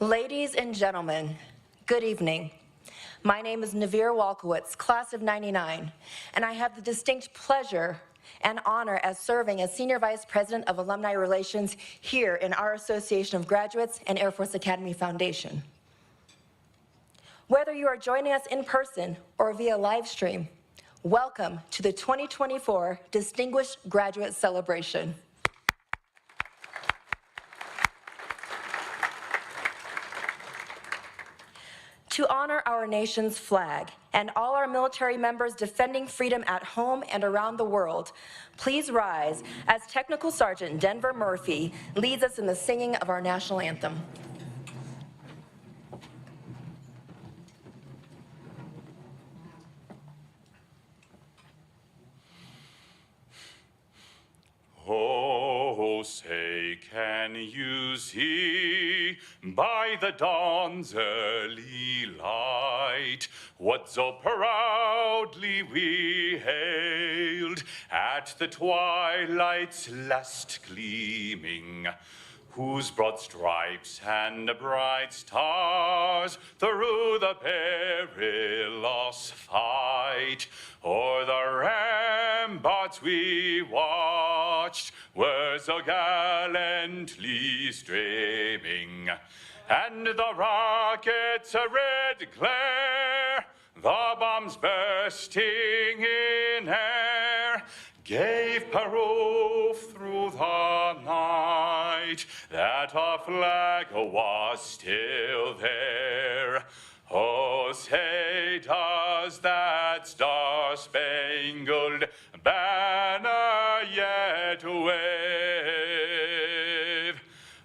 Ladies and gentlemen, good evening. My name is Navir Walkowitz, class of '99, and I have the distinct pleasure and honor as serving as Senior Vice President of Alumni Relations here in our Association of Graduates and Air Force Academy Foundation. Whether you are joining us in person or via live stream, welcome to the 2024 Distinguished Graduate Celebration. To honor our nation's flag and all our military members defending freedom at home and around the world, please rise as Technical Sergeant Denver Murphy leads us in the singing of our national anthem. Oh, say, can you see by the dawn's early light what so proudly we hailed at the twilight's last gleaming, whose broad stripes and bright stars through the perilous fight o'er the ramparts we watched were so gallantly streaming, and the rockets' red glare, the bombs bursting in air, gave proof through the night that our flag was still there. Oh, say, does that star-spangled banner yet wave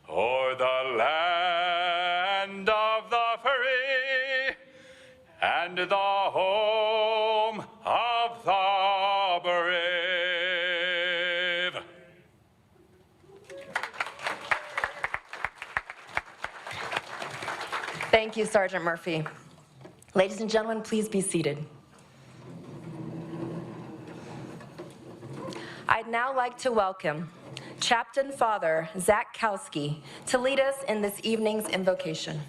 o'er the land of the free and the home of the brave? Thank you, Sergeant Murphy. Ladies and gentlemen, please be seated. I'd now like to welcome Chaplain Father Zach Kowski to lead us in this evening's invocation.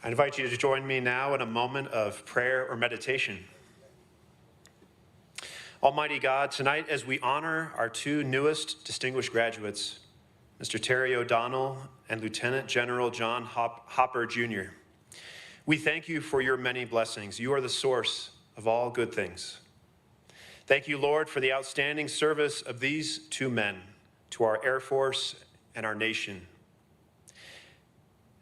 I invite you to join me now in a moment of prayer or meditation. Almighty God, tonight as we honor our two newest distinguished graduates, Mr. Terry O'Donnell and Lieutenant General John Hopper, Jr., we thank you for your many blessings. You are the source of all good things. Thank you, Lord, for the outstanding service of these two men to our Air Force and our nation.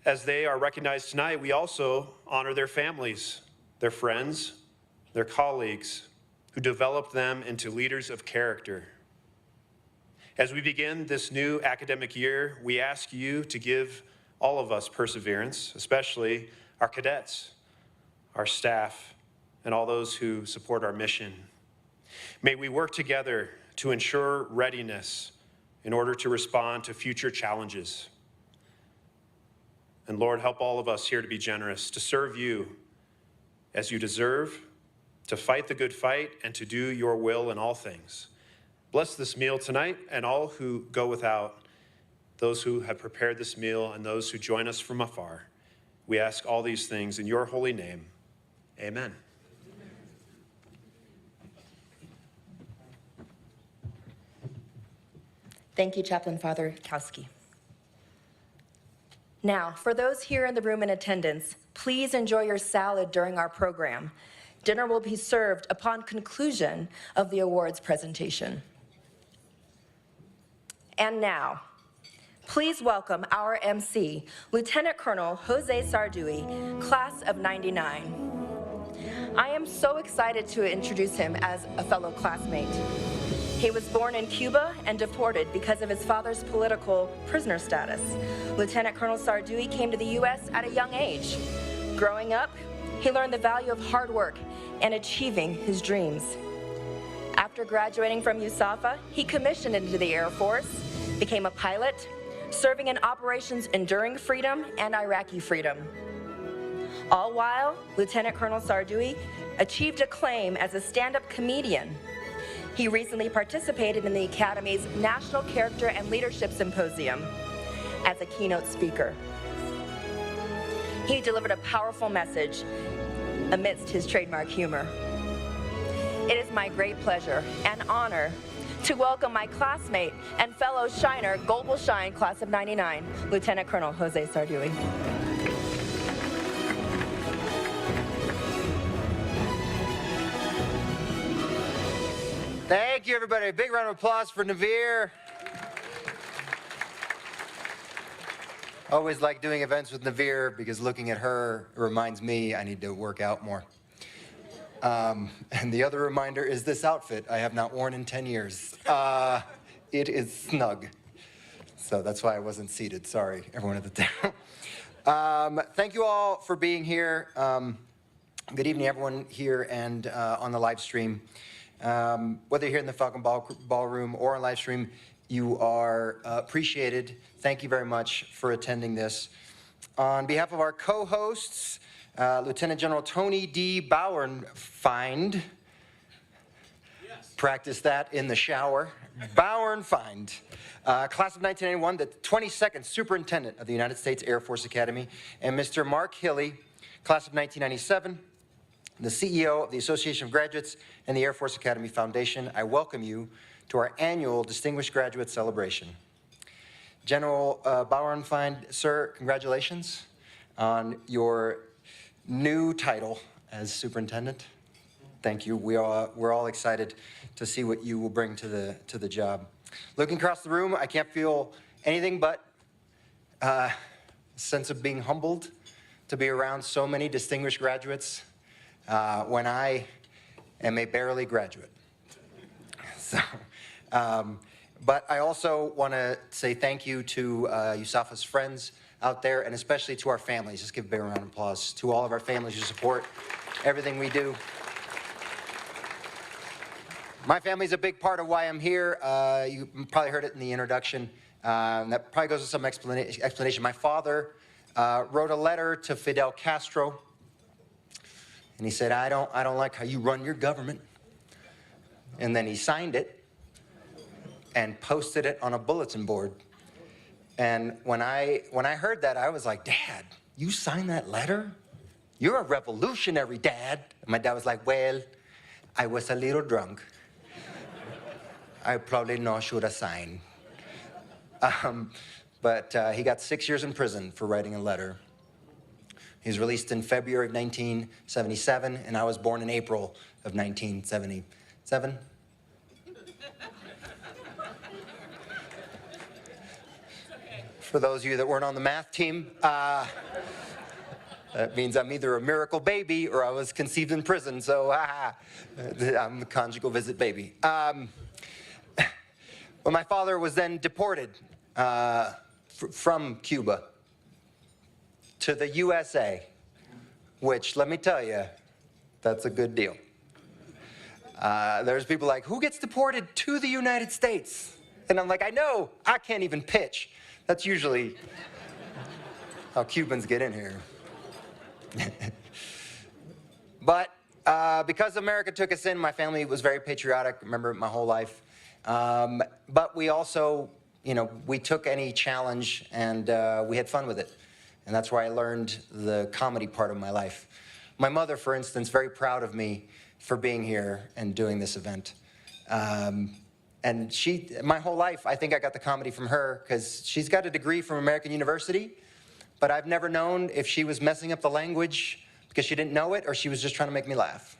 As they are recognized tonight, we also honor their families, their friends, their colleagues, who developed them into leaders of character. As we begin this new academic year, we ask you to give all of us perseverance, especially our cadets, our staff, and all those who support our mission. May we work together to ensure readiness in order to respond to future challenges. And Lord, help all of us here to be generous, to serve you as you deserve, to fight the good fight, and to do your will in all things. Bless this meal tonight and all who go without, those who have prepared this meal and those who join us from afar. We ask all these things in your holy name. Amen. Thank you, Chaplain Father Kowski. Now, for those here in the room in attendance, please enjoy your salad during our program. Dinner will be served upon conclusion of the awards presentation. And now, please welcome our MC, Lieutenant Colonel Jose Sarduy, class of '99. I am so excited to introduce him as a fellow classmate. He was born in Cuba and deported because of his father's political prisoner status. Lieutenant Colonel Sarduy came to the U.S. at a young age. Growing up, he learned the value of hard work and achieving his dreams. After graduating from USAFA, he commissioned into the Air Force, became a pilot, serving in Operations Enduring Freedom and Iraqi Freedom. All while, Lieutenant Colonel Sarduy achieved acclaim as a stand-up comedian. He recently participated in the Academy's National Character and Leadership Symposium as a keynote speaker. He delivered a powerful message amidst his trademark humor. It is my great pleasure and honor to welcome my classmate and fellow Shiner, Gold will Shine, class of '99, Lieutenant Colonel Jose Sarduy. Thank you, everybody. A big round of applause for Navir. Always like doing events with Navir because looking at her reminds me I need to work out more. And the other reminder is this outfit I have not worn in 10 years. It is snug. So that's why I wasn't seated. Sorry, everyone at the table. Thank you all for being here. Good evening, everyone here and on the live stream. Whether you're here in the Falcon Ballroom or on live stream, you are appreciated. Thank you very much for attending this. On behalf of our co-hosts, Lieutenant General Tony D. Bauernfeind. Yes. Practice that in the shower. Bauernfeind. Class of 1991, the 22nd Superintendent of the United States Air Force Academy, and Mr. Mark Hilly, class of 1997, the CEO of the Association of Graduates and the Air Force Academy Foundation. I welcome you to our annual Distinguished Graduate Celebration. General Bauernfeind, sir, congratulations on your new title as superintendent. Thank you. We're all excited to see what you will bring to the job. Looking across the room, I can't feel anything but a sense of being humbled to be around so many distinguished graduates when I am a barely graduate. So, but I also want to say thank you to USAFA's friends out there, and especially to our families. Just give a big round of applause to all of our families who support everything we do. My family's a big part of why I'm here. You probably heard it in the introduction. That probably goes with some explanation. My father wrote a letter to Fidel Castro, and he said, I don't like how you run your government. And then he signed it and posted it on a bulletin board. And when I heard that, I was like, Dad, you signed that letter? You're a revolutionary, Dad. And my dad was like, well, I was a little drunk. I probably not should have signed. But he got 6 years in prison for writing a letter. He was released in February of 1977, and I was born in April of 1977. For those of you that weren't on the math team, that means I'm either a miracle baby or I was conceived in prison, so I'm a conjugal visit baby. Well, my father was then deported from Cuba to the USA, which, let me tell you, that's a good deal. There's people like, who gets deported to the United States? And I'm like, I know, I can't even pitch. That's usually how Cubans get in here. But because America took us in, my family was very patriotic, remember my whole life. But we also, we took any challenge and we had fun with it. And that's where I learned the comedy part of my life. My mother, for instance, very proud of me for being here and doing this event. And my whole life, I think I got the comedy from her because she's got a degree from American University, but I've never known if she was messing up the language because she didn't know it or she was just trying to make me laugh.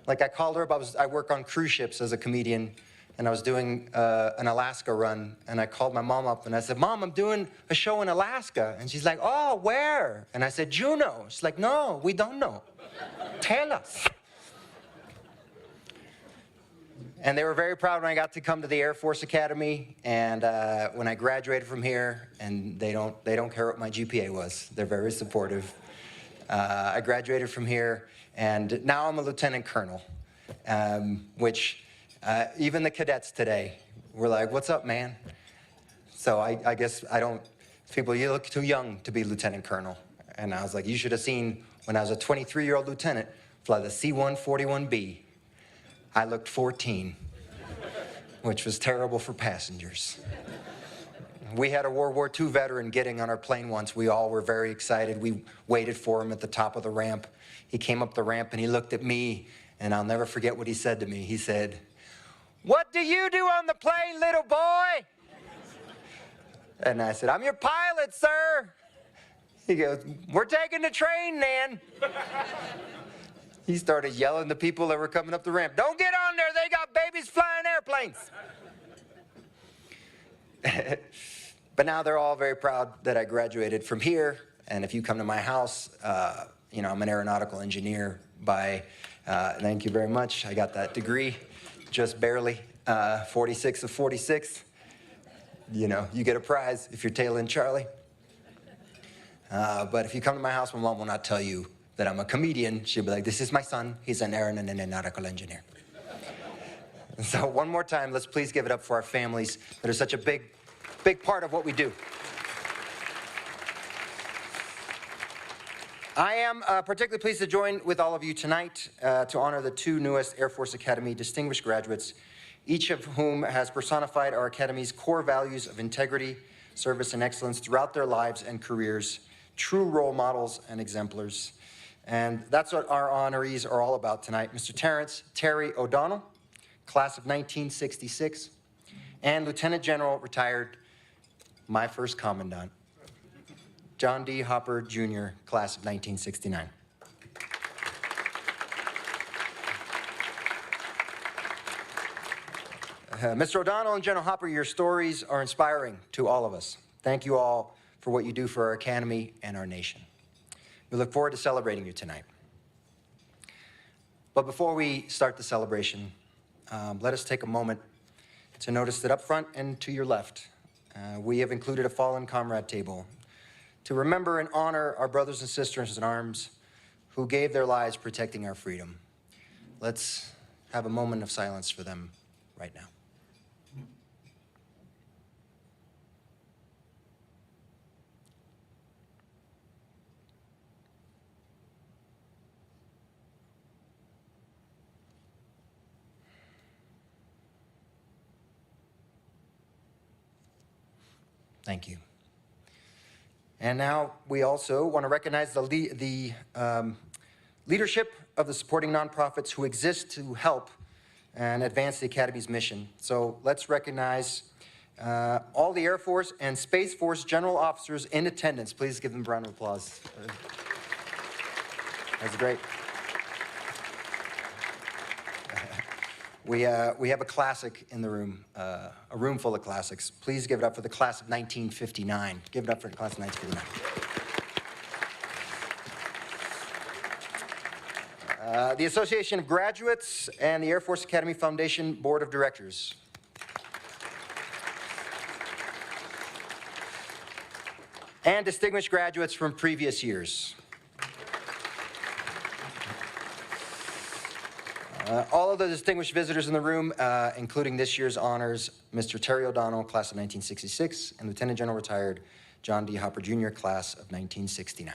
Like I called her up, I work on cruise ships as a comedian, and I was doing an Alaska run, and I called my mom up and I said, Mom, I'm doing a show in Alaska. And she's like, oh, where? And I said, Juneau. She's like, no, we don't know. Tell us. And they were very proud when I got to come to the Air Force Academy, and when I graduated from here, and they don't care what my GPA was. They're very supportive. I graduated from here, and now I'm a lieutenant colonel, which even the cadets today were like, what's up, man? So I guess I don't, people, you look too young to be lieutenant colonel. And I was like, you should have seen when I was a 23-year-old lieutenant fly the C-141B. I looked 14, which was terrible for passengers. We had a World War II veteran getting on our plane once. We all were very excited. We waited for him at the top of the ramp. He came up the ramp and he looked at me, and I'll never forget what he said to me. He said, "What do you do on the plane, little boy?" And I said, "I'm your pilot, sir." He goes, "We're taking the train then." He started yelling to people that were coming up the ramp, "Don't get on there, they got babies flying airplanes." But now they're all very proud that I graduated from here. And if you come to my house, I'm an aeronautical engineer by, thank you very much. I got that degree, just barely, 46 of 46. You get a prize if you're tailing Charlie. But if you come to my house, my mom will not tell you that I'm a comedian. She'll be like, "This is my son. He's an aeronautical engineer." So one more time, let's please give it up for our families that are such a big part of what we do. I am particularly pleased to join with all of you tonight to honor the two newest Air Force Academy distinguished graduates, each of whom has personified our Academy's core values of integrity, service, and excellence throughout their lives and careers, true role models and exemplars. And that's what our honorees are all about tonight. Mr. Terry O'Donnell, class of 1966, and Lieutenant General, retired, my first commandant, John D. Hopper, Jr., class of 1969. Mr. O'Donnell and General Hopper, your stories are inspiring to all of us. Thank you all for what you do for our Academy and our nation. We look forward to celebrating you tonight. But before we start the celebration, let us take a moment to notice that up front and to your left, we have included a fallen comrade table to remember and honor our brothers and sisters in arms who gave their lives protecting our freedom. Let's have a moment of silence for them right now. Thank you. And now we also want to recognize the leadership of the supporting nonprofits who exist to help and advance the Academy's mission. So let's recognize all the Air Force and Space Force general officers in attendance. Please give them a round of applause. That's great. We have a classic in the room, a room full of classics. Please give it up for the class of 1959. Give it up for the class of 1959. The Association of Graduates and the Air Force Academy Foundation Board of Directors. And distinguished graduates from previous years. All of the distinguished visitors in the room, including this year's honors, Mr. Terry O'Donnell, class of 1966, and Lieutenant General retired John D. Hopper, Jr., class of 1969.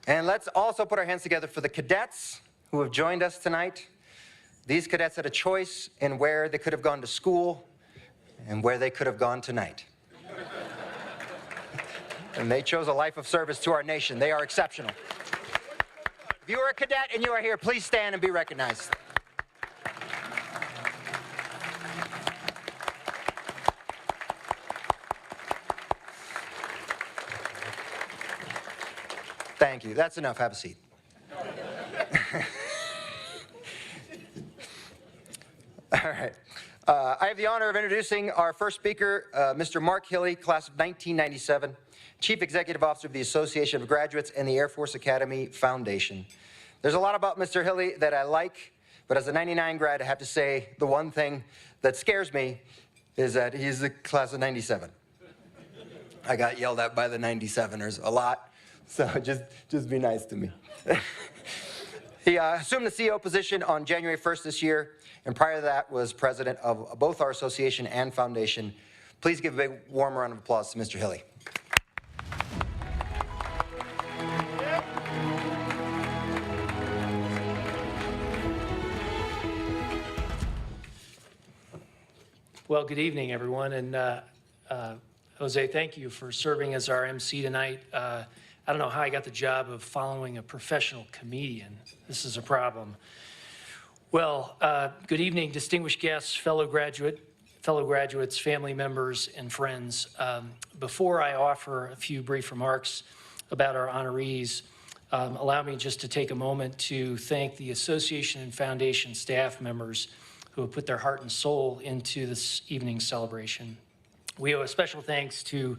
And let's also put our hands together for the cadets who have joined us tonight. These cadets had a choice in where they could have gone to school and where they could have gone tonight. And they chose a life of service to our nation. They are exceptional. If you are a cadet and you are here, please stand and be recognized. Thank you. That's enough. Have a seat. All right. I have the honor of introducing our first speaker, Mr. Mark Hilly, class of 1997. Chief Executive Officer of the Association of Graduates and the Air Force Academy Foundation. There's a lot about Mr. Hilly that I like, but as a 99 grad, I have to say the one thing that scares me is that he's the class of 97. I got yelled at by the 97ers a lot, so just be nice to me. He assumed the CEO position on January 1st this year, and prior to that was president of both our association and foundation. Please give a big warm round of applause to Mr. Hilly. Well, good evening, everyone. And Jose, thank you for serving as our MC tonight. I don't know how I got the job of following a professional comedian. This is a problem. Well, good evening, distinguished guests, fellow graduates, family members, and friends. Before I offer a few brief remarks about our honorees, allow me just to take a moment to thank the Association and Foundation staff members who have put their heart and soul into this evening's celebration. We owe a special thanks to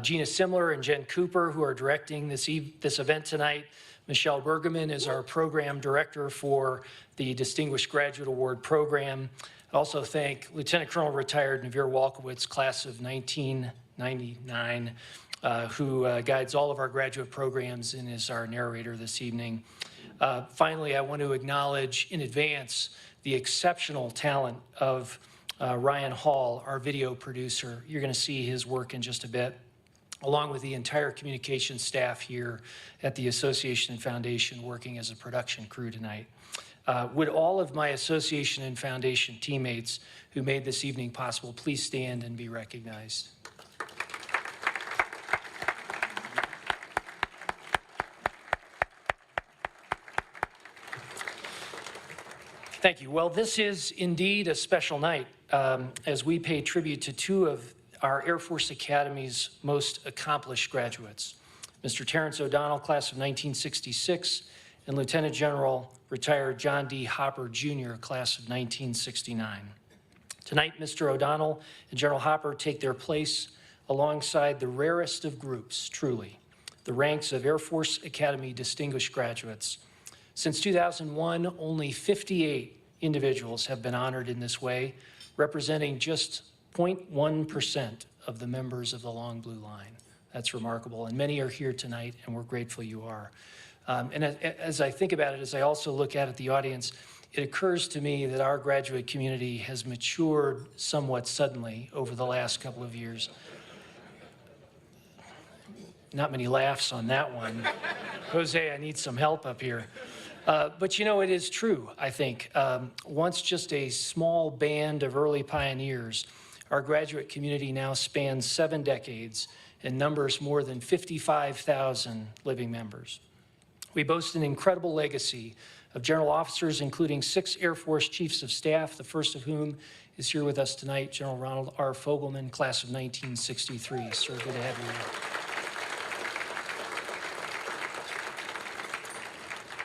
Gina Simler and Jen Cooper, who are directing this event tonight. Michelle Bergerman is our program director for the Distinguished Graduate Award program. I also thank Lieutenant Colonel retired Navir Walkowitz, class of 1999, who guides all of our graduate programs and is our narrator this evening. Finally, I want to acknowledge in advance the exceptional talent of Ryan Hall, our video producer. You're going to see his work in just a bit, along with the entire communications staff here at the Association and Foundation working as a production crew tonight. Would all of my Association and Foundation teammates who made this evening possible please stand and be recognized? Thank you. Well, this is indeed a special night as we pay tribute to two of our Air Force Academy's most accomplished graduates, Mr. Terrence O'Donnell, class of 1966, and Lieutenant General retired John D. Hopper, Jr., class of 1969. Tonight, Mr. O'Donnell and General Hopper take their place alongside the rarest of groups, truly, the ranks of Air Force Academy distinguished graduates. Since 2001, only 58 individuals have been honored in this way, representing just 0.1% of the members of the Long Blue Line. That's remarkable, and many are here tonight, and we're grateful you are. And as I think about it, as I also look at the audience, it occurs to me that our graduate community has matured somewhat suddenly over the last couple of years. Not many laughs on that one. Jose, I need some help up here. But you know, it is true, I think. Once just a small band of early pioneers, our graduate community now spans 7 decades and numbers more than 55,000 living members. We boast an incredible legacy of general officers, including 6 Air Force Chiefs of Staff, the first of whom is here with us tonight, General Ronald R. Fogelman, class of 1963. Sir, good to have you here.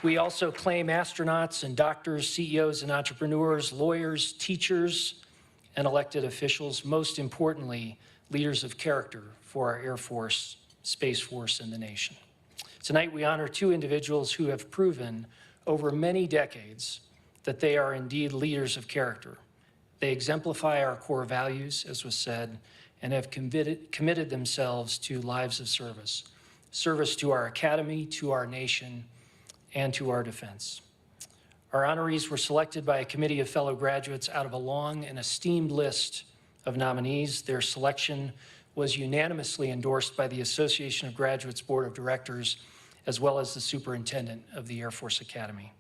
We also claim astronauts and doctors, CEOs and entrepreneurs, lawyers, teachers, and elected officials, most importantly, leaders of character for our Air Force, Space Force, and the nation. Tonight, we honor 2 individuals who have proven over many decades that they are indeed leaders of character. They exemplify our core values, as was said, and have committed themselves to lives of service, service to our academy, to our nation, and to our defense. Our honorees were selected by a committee of fellow graduates out of a long and esteemed list of nominees. Their selection was unanimously endorsed by the Association of Graduates Board of Directors, as well as the Superintendent of the Air Force Academy.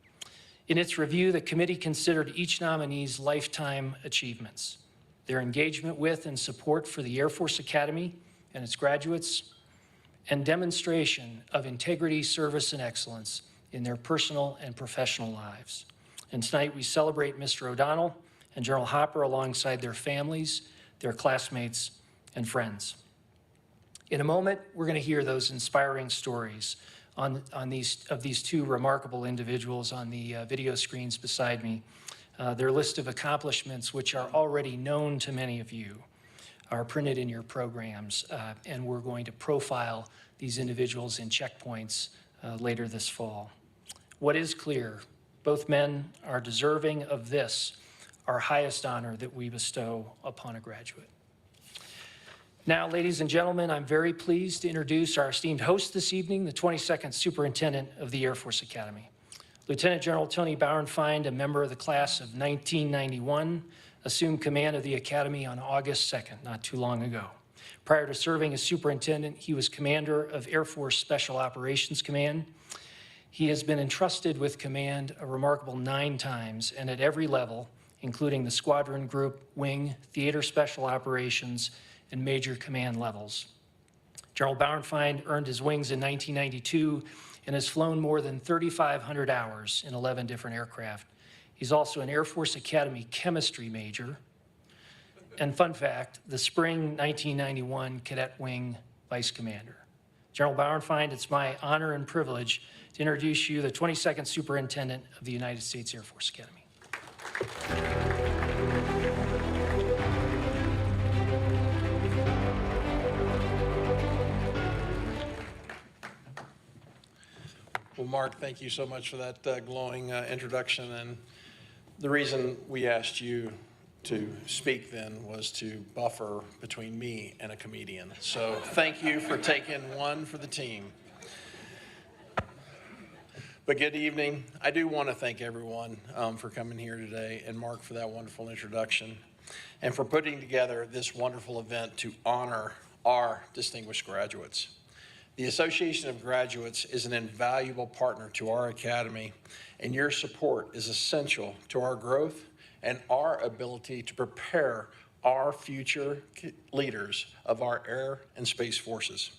In its review, the committee considered each nominee's lifetime achievements, their engagement with and support for the Air Force Academy and its graduates, and demonstration of integrity, service, and excellence in their personal and professional lives. And tonight we celebrate Mr. O'Donnell and General Hopper alongside their families, their classmates, and friends. In a moment, we're going to hear those inspiring stories on these 2 remarkable individuals on the video screens beside me. Their list of accomplishments, which are already known to many of you, are printed in your programs, and we're going to profile these individuals in checkpoints later this fall. What is clear, both men are deserving of this, our highest honor that we bestow upon a graduate. Now, ladies and gentlemen, I'm very pleased to introduce our esteemed host this evening, the 22nd Superintendent of the Air Force Academy. Lieutenant General Tony Bauernfeind, a member of the class of 1991, assumed command of the Academy on August 2nd, not too long ago. Prior to serving as superintendent, he was commander of Air Force Special Operations Command. He has been entrusted with command a remarkable 9 times, and at every level, including the squadron, group, wing, theater special operations, and major command levels. General Bauernfeind earned his wings in 1992 and has flown more than 3,500 hours in 11 different aircraft. He's also an Air Force Academy chemistry major. And fun fact, the spring 1991 Cadet Wing Vice Commander. General Bauernfeind, it's my honor and privilege to introduce you the 22nd Superintendent of the United States Air Force Academy. Well, Mark, thank you so much for that glowing introduction. And the reason we asked you to speak then was to buffer between me and a comedian. So thank you for taking one for the team. But good evening. I do want to thank everyone for coming here today, and Mark for that wonderful introduction, and for putting together this wonderful event to honor our distinguished graduates. The Association of Graduates is an invaluable partner to our Academy, and your support is essential to our growth and our ability to prepare our future leaders of our air and space forces.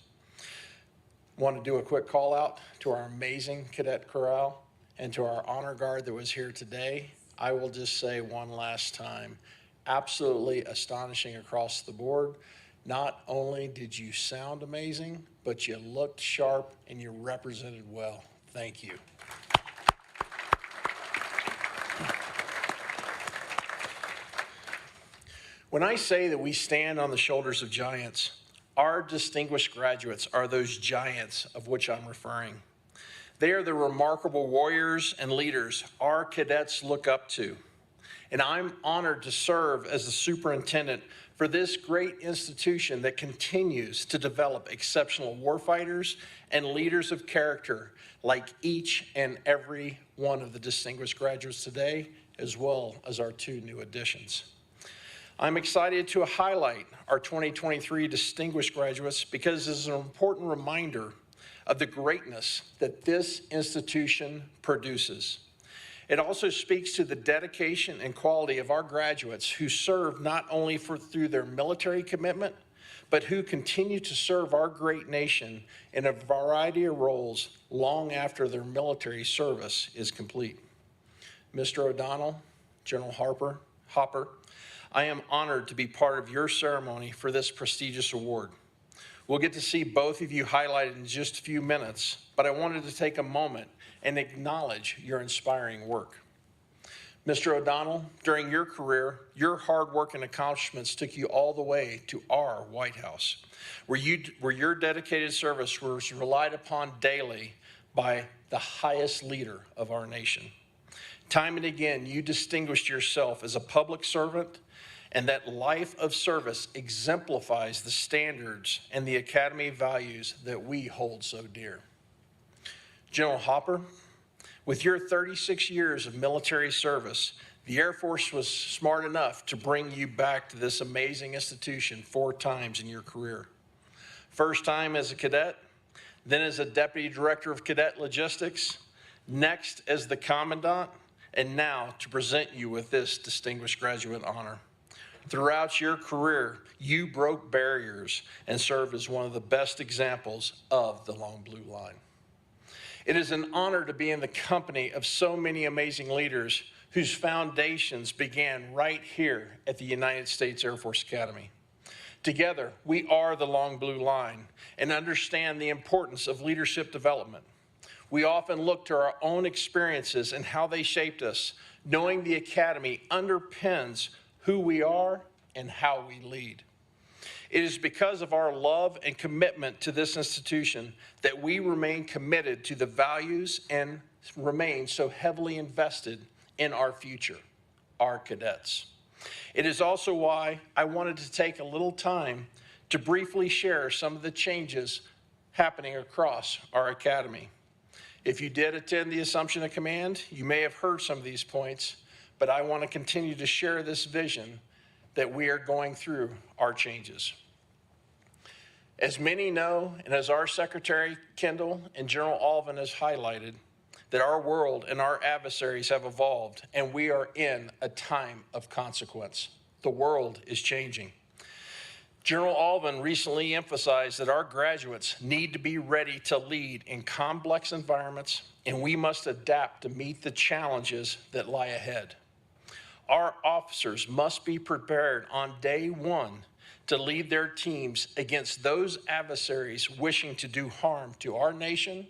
Want to do a quick call out to our amazing cadet corral and to our honor guard that was here today. I will just say one last time, absolutely astonishing across the board. Not only did you sound amazing, but you looked sharp and you represented well. Thank you. When I say that we stand on the shoulders of giants, our distinguished graduates are those giants of which I'm referring. They are the remarkable warriors and leaders our cadets look up to. And I'm honored to serve as the superintendent for this great institution that continues to develop exceptional warfighters and leaders of character like each and every one of the distinguished graduates today, as well as our 2 new additions. I'm excited to highlight our 2023 distinguished graduates because this is an important reminder of the greatness that this institution produces. It also speaks to the dedication and quality of our graduates who serve not only through their military commitment, but who continue to serve our great nation in a variety of roles long after their military service is complete. Mr. O'Donnell, General Hopper, I am honored to be part of your ceremony for this prestigious award. We'll get to see both of you highlighted in just a few minutes, but I wanted to take a moment and acknowledge your inspiring work. Mr. O'Donnell, during your career, your hard work and accomplishments took you all the way to our White House, where your dedicated service was relied upon daily by the highest leader of our nation. Time and again, you distinguished yourself as a public servant, and that life of service exemplifies the standards and the Academy values that we hold so dear. General Hopper, with your 36 years of military service, the Air Force was smart enough to bring you back to this amazing institution 4 times in your career. First time as a cadet, then as a Deputy Director of Cadet Logistics, next as the Commandant, and now to present you with this distinguished graduate honor. Throughout your career, you broke barriers and served as one of the best examples of the Long Blue Line. It is an honor to be in the company of so many amazing leaders whose foundations began right here at the United States Air Force Academy. Together, we are the Long Blue Line and understand the importance of leadership development. We often look to our own experiences and how they shaped us, knowing the Academy underpins who we are and how we lead. It is because of our love and commitment to this institution that we remain committed to the values and remain so heavily invested in our future, our cadets. It is also why I wanted to take a little time to briefly share some of the changes happening across our Academy. If you did attend the Assumption of Command, you may have heard some of these points, but I want to continue to share this vision that we are going through our changes. As many know, and as our Secretary Kendall and General Alvin has highlighted, that our world and our adversaries have evolved, and we are in a time of consequence. The world is changing. General Alvin recently emphasized that our graduates need to be ready to lead in complex environments, and we must adapt to meet the challenges that lie ahead. Our officers must be prepared on day one to lead their teams against those adversaries wishing to do harm to our nation,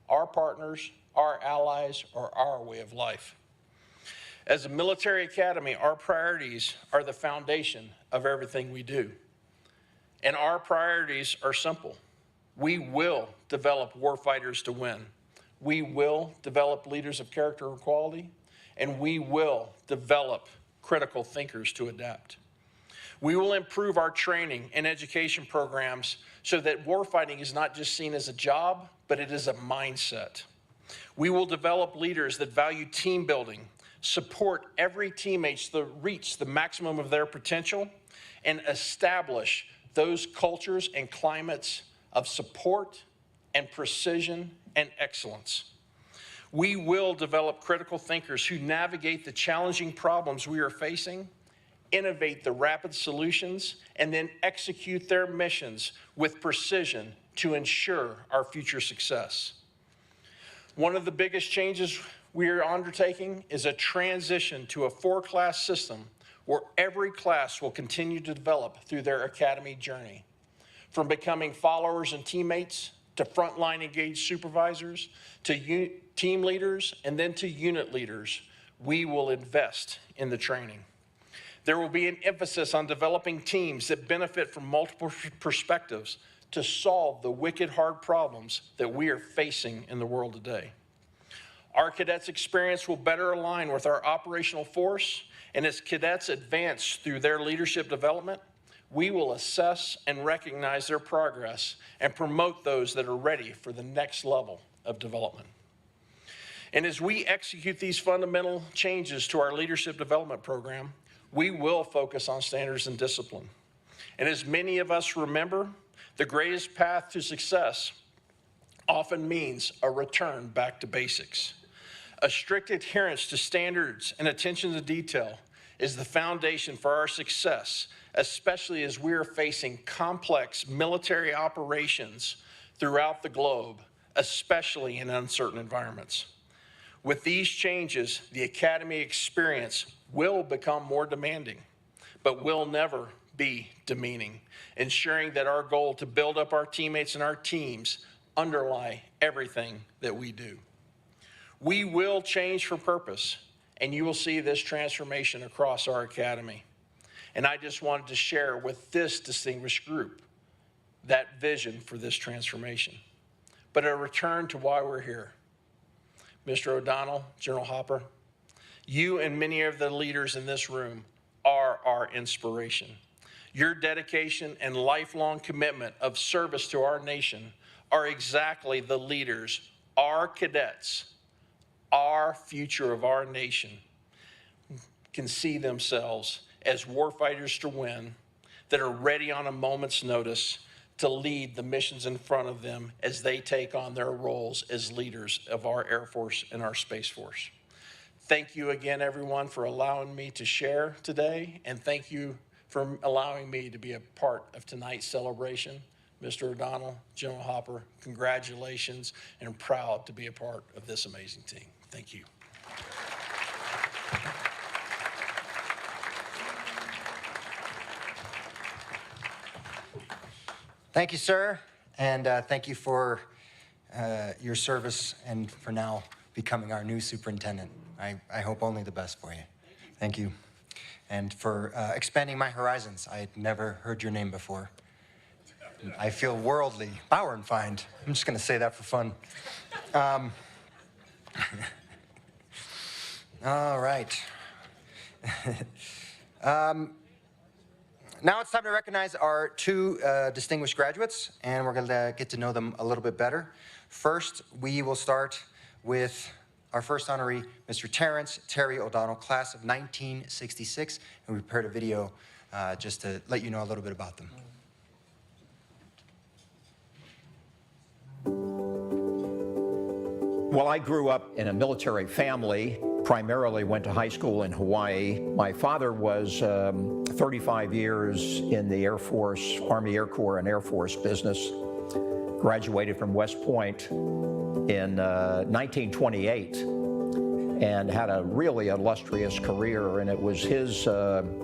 our partners, our allies, or our way of life. As a military academy, our priorities are the foundation of everything we do. And our priorities are simple. We will develop warfighters to win. We will develop leaders of character and quality, and we will develop critical thinkers to adapt. We will improve our training and education programs so that warfighting is not just seen as a job, but it is a mindset. We will develop leaders that value team building, support every teammate to reach the maximum of their potential, and establish those cultures and climates of support and precision and excellence. We will develop critical thinkers who navigate the challenging problems we are facing, innovate the rapid solutions, and then execute their missions with precision to ensure our future success. One of the biggest changes we are undertaking is a transition to a 4-class system where every class will continue to develop through their academy journey. From becoming followers and teammates, to frontline engaged supervisors, to team leaders, and then to unit leaders, we will invest in the training. There will be an emphasis on developing teams that benefit from multiple perspectives to solve the wicked hard problems that we are facing in the world today. Our cadets' experience will better align with our operational force, and as cadets advance through their leadership development, we will assess and recognize their progress and promote those that are ready for the next level of development. And as we execute these fundamental changes to our leadership development program, we will focus on standards and discipline. And as many of us remember, the greatest path to success often means a return back to basics. A strict adherence to standards and attention to detail is the foundation for our success, especially as we are facing complex military operations throughout the globe, especially in uncertain environments. With these changes, the academy experience will become more demanding, but will never be demeaning, ensuring that our goal to build up our teammates and our teams underlie everything that we do. We will change for purpose, and you will see this transformation across our academy. And I just wanted to share with this distinguished group that vision for this transformation. But a return to why we're here. Mr. O'Donnell, General Hopper, you and many of the leaders in this room are our inspiration. Your dedication and lifelong commitment of service to our nation are exactly the leaders, our cadets, our future of our nation can see themselves as warfighters to win that are ready on a moment's notice to lead the missions in front of them as they take on their roles as leaders of our Air Force and our Space Force. Thank you again, everyone, for allowing me to share today, and thank you for allowing me to be a part of tonight's celebration. Mr. O'Donnell, General Hopper, congratulations, and I'm proud to be a part of this amazing team. Thank you. Thank you, sir, and thank you for your service and for now becoming our new superintendent. I hope only the best for you. Thank you. And for expanding my horizons. I had never heard your name before. I feel worldly. Bauernfeind. I'm just going to say that for fun. All right. Now it's time to recognize our two distinguished graduates, and we're going to get to know them a little bit better. First, we will start with our first honoree, Mr. Terrence Terry O'Donnell, class of 1966, and we prepared a video just to let you know a little bit about them. Well, I grew up in a military family, primarily went to high school in Hawaii. My father was 35 years in the Air Force, Army Air Corps and Air Force business. Graduated from West Point in 1928 and had a really illustrious career, and it was his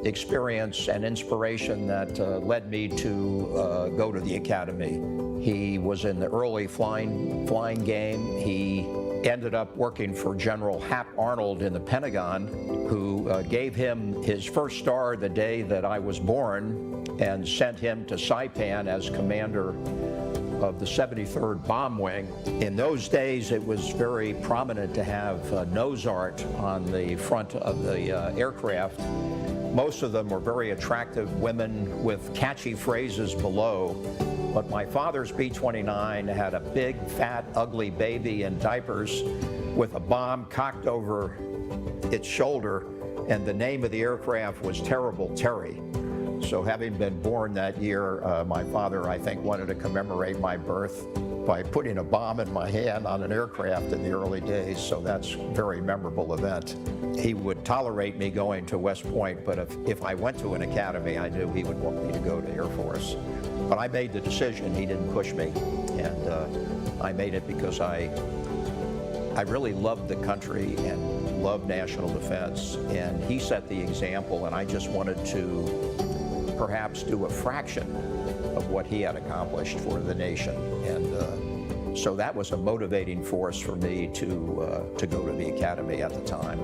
experience and inspiration that led me to go to the academy. He was in the early flying game. He ended up working for General Hap Arnold in the Pentagon, who gave him his first star the day that I was born and sent him to Saipan as commander of the 73rd Bomb Wing. In those days, it was very prominent to have nose art on the front of the aircraft. Most of them were very attractive women with catchy phrases below. But my father's B-29 had a big, fat, ugly baby in diapers with a bomb cocked over its shoulder, and the name of the aircraft was Terrible Terry. So having been born that year, my father, I think, wanted to commemorate my birth by putting a bomb in my hand on an aircraft in the early days, so that's a very memorable event. He would tolerate me going to West Point, but if I went to an academy, I knew he would want me to go to Air Force. But I made the decision, he didn't push me, and I made it because I really loved the country and loved national defense, and he set the example, and I just wanted to perhaps do a fraction of what he had accomplished for the nation. And so that was a motivating force for me to go to the academy at the time.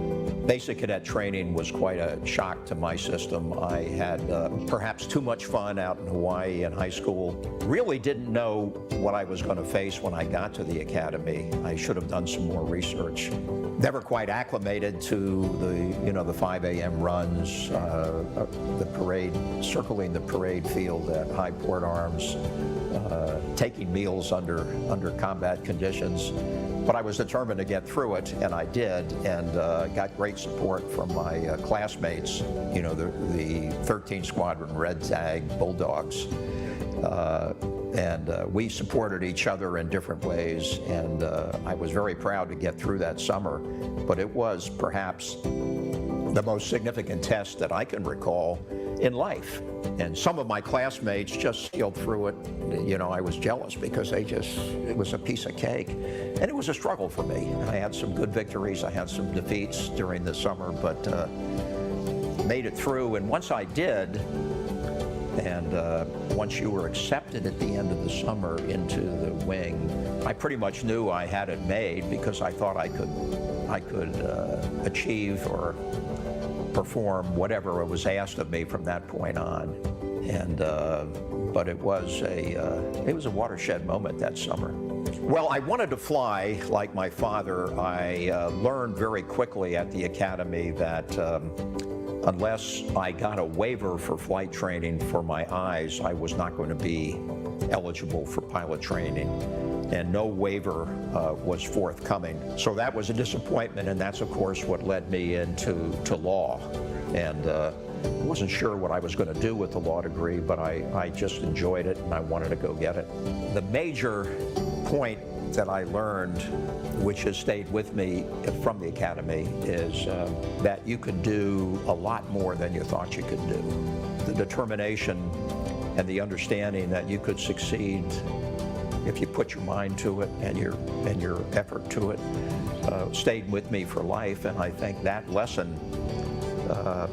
Basic cadet training was quite a shock to my system. I had perhaps too much fun out in Hawaii in high school. Really didn't know what I was going to face when I got to the academy. I should have done some more research. Never quite acclimated to the 5 a.m. runs, the parade, circling the parade field at high port arms, taking meals under combat conditions. But I was determined to get through it, and I did, and got great support from my classmates, the 13th Squadron Red Tag Bulldogs. And we supported each other in different ways, and I was very proud to get through that summer. But it was perhaps the most significant test that I can recall in life. And some of my classmates just sailed through it. I was jealous because it was a piece of cake. And it was a struggle for me. I had some good victories, I had some defeats during the summer, but made it through. And once I did, and once you were accepted at the end of the summer into the wing, I pretty much knew I had it made because I thought I could achieve or perform whatever was asked of me from that point on. And but it was a watershed moment that summer. Well, I wanted to fly like my father. I learned very quickly at the academy that unless I got a waiver for flight training for my eyes, I was not going to be eligible for pilot training, and no waiver was forthcoming. So that was a disappointment, and that's, of course, what led me into law. And I wasn't sure what I was going to do with the law degree, but I just enjoyed it, and I wanted to go get it. The major point that I learned, which has stayed with me from the academy, is that you could do a lot more than you thought you could do. The determination and the understanding that you could succeed if you put your mind to it and your effort to it stayed with me for life. And I think that lesson,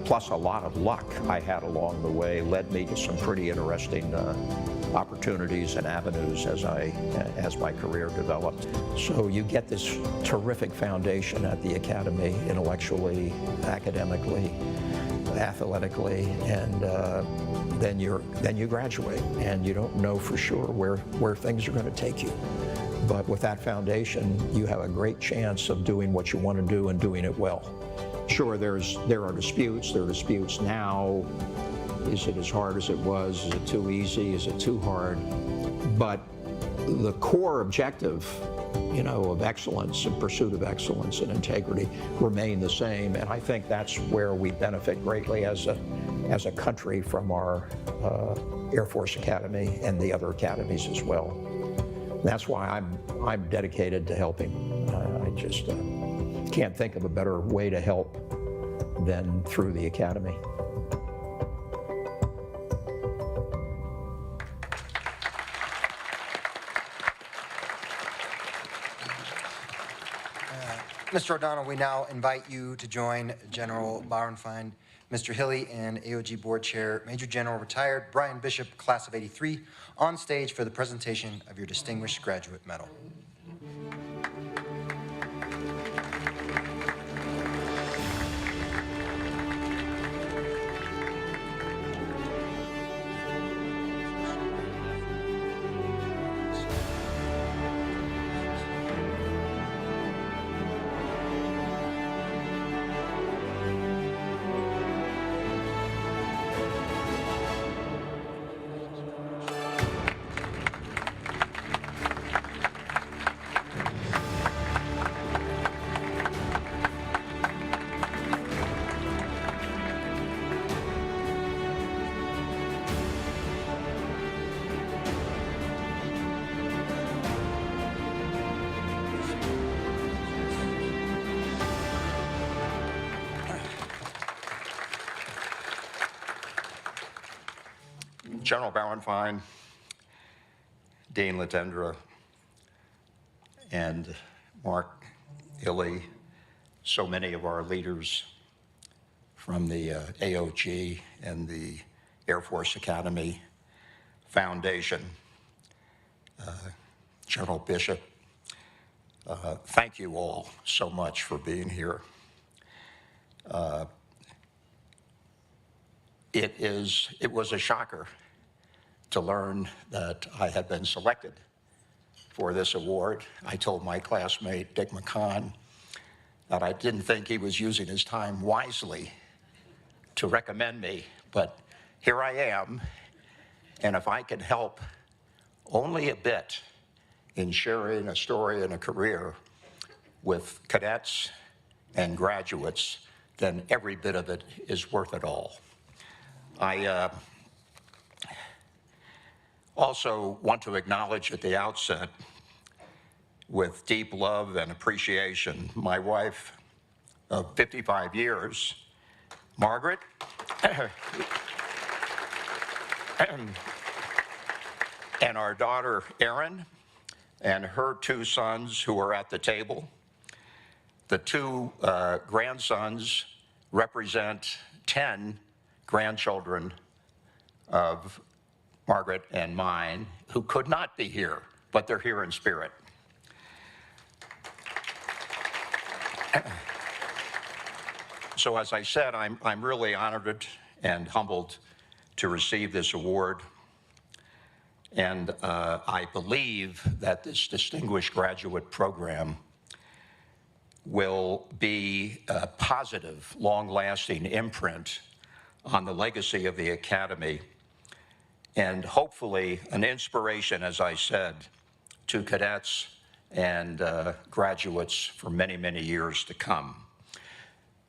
plus a lot of luck I had along the way, led me to some pretty interesting opportunities and avenues as my career developed. So you get this terrific foundation at the academy, intellectually, academically, athletically, and then you graduate, and you don't know for sure where things are going to take you. But with that foundation, you have a great chance of doing what you want to do and doing it well. Sure, there are disputes. There are disputes now. Is it as hard as it was? Is it too easy? Is it too hard? But the core objective of excellence and pursuit of excellence and integrity remain the same. And I think that's where we benefit greatly as a country from our Air Force Academy and the other academies as well. That's why I'm dedicated to helping. I just can't think of a better way to help than through the Academy. Mr. O'Donnell, we now invite you to join General Bauernfeind, Mr. Hilly, and AOG Board Chair, Major General Retired Brian Bishop, Class of '83, on stage for the presentation of your Distinguished Graduate Medal. General Bauernfeind, Dean Latendra, and Mark Hilly, so many of our leaders from the AOG and the Air Force Academy Foundation, General Bishop, thank you all so much for being here. It was a shocker to learn that I had been selected for this award. I told my classmate, Dick McCon, that I didn't think he was using his time wisely to recommend me, but here I am, and if I can help only a bit in sharing a story and a career with cadets and graduates, then every bit of it is worth it all. I also want to acknowledge at the outset, with deep love and appreciation, my wife of 55 years, Margaret, and our daughter, Erin, and her two sons who are at the table. The two grandsons represent 10 grandchildren of Margaret and mine who could not be here, but they're here in spirit. So as I said, I'm really honored and humbled to receive this award. And I believe that this Distinguished Graduate Program will be a positive, long-lasting imprint on the legacy of the Academy, and hopefully an inspiration, as I said, to cadets and graduates for many, many years to come.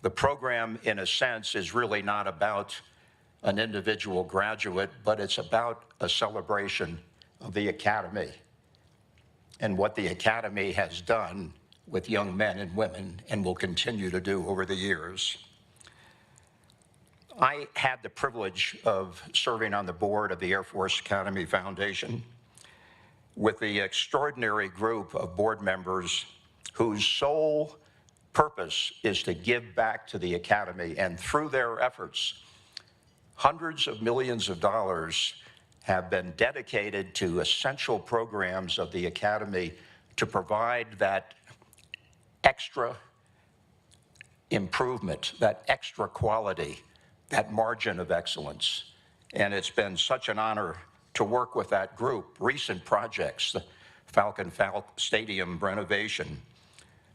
The program, in a sense, is really not about an individual graduate, but it's about a celebration of the Academy and what the Academy has done with young men and women and will continue to do over the years. I had the privilege of serving on the board of the Air Force Academy Foundation with the extraordinary group of board members whose sole purpose is to give back to the Academy, and through their efforts, hundreds of millions of dollars have been dedicated to essential programs of the Academy to provide that extra improvement, that extra quality, that margin of excellence. And it's been such an honor to work with that group. Recent projects, the Falcon Stadium renovation,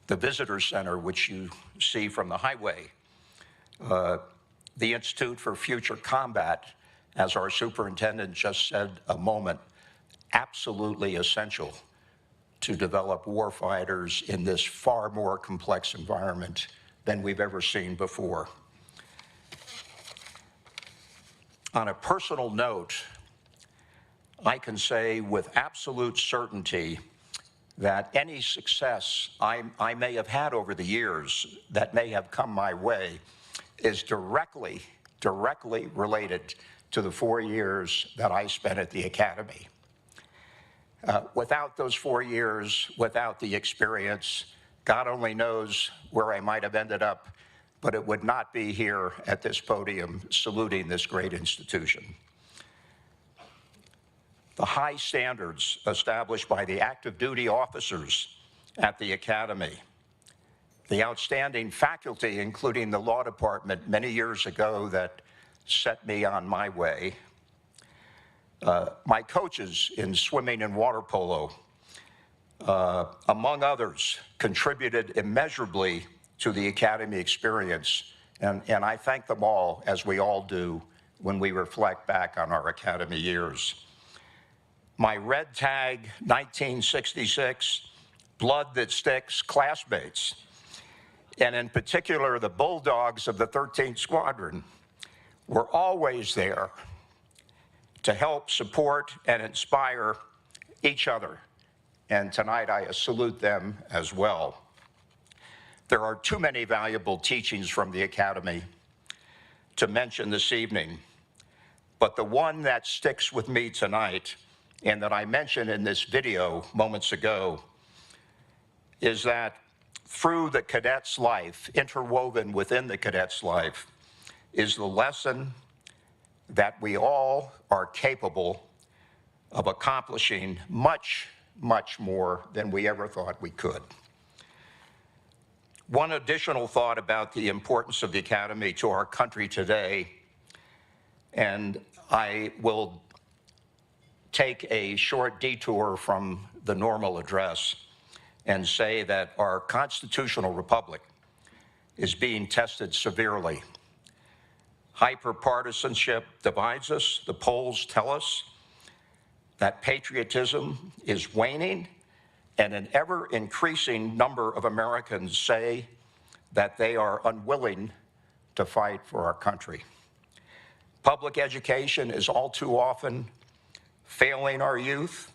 the Visitor Center, which you see from the highway, the Institute for Future Combat, as our superintendent just said a moment, absolutely essential to develop warfighters in this far more complex environment than we've ever seen before. On a personal note, I can say with absolute certainty that any success I may have had over the years that may have come my way is directly related to the 4 years that I spent at the Academy. Without those 4 years, without the experience, God only knows where I might have ended up, but it would not be here at this podium saluting this great institution. The high standards established by the active duty officers at the Academy, the outstanding faculty, including the law department many years ago that set me on my way, my coaches in swimming and water polo, among others, contributed immeasurably to the Academy experience, and I thank them all, as we all do, when we reflect back on our Academy years. My red tag 1966, blood that sticks classmates, and in particular the Bulldogs of the 13th Squadron, were always there to help support and inspire each other. And tonight I salute them as well. There are too many valuable teachings from the Academy to mention this evening, but the one that sticks with me tonight and that I mentioned in this video moments ago is that through the cadet's life, interwoven within the cadet's life, is the lesson that we all are capable of accomplishing much, much more than we ever thought we could. One additional thought about the importance of the Academy to our country today, and I will take a short detour from the normal address and say that our constitutional republic is being tested severely. Hyperpartisanship divides us. The polls tell us that patriotism is waning, and an ever-increasing number of Americans say that they are unwilling to fight for our country. Public education is all too often failing our youth,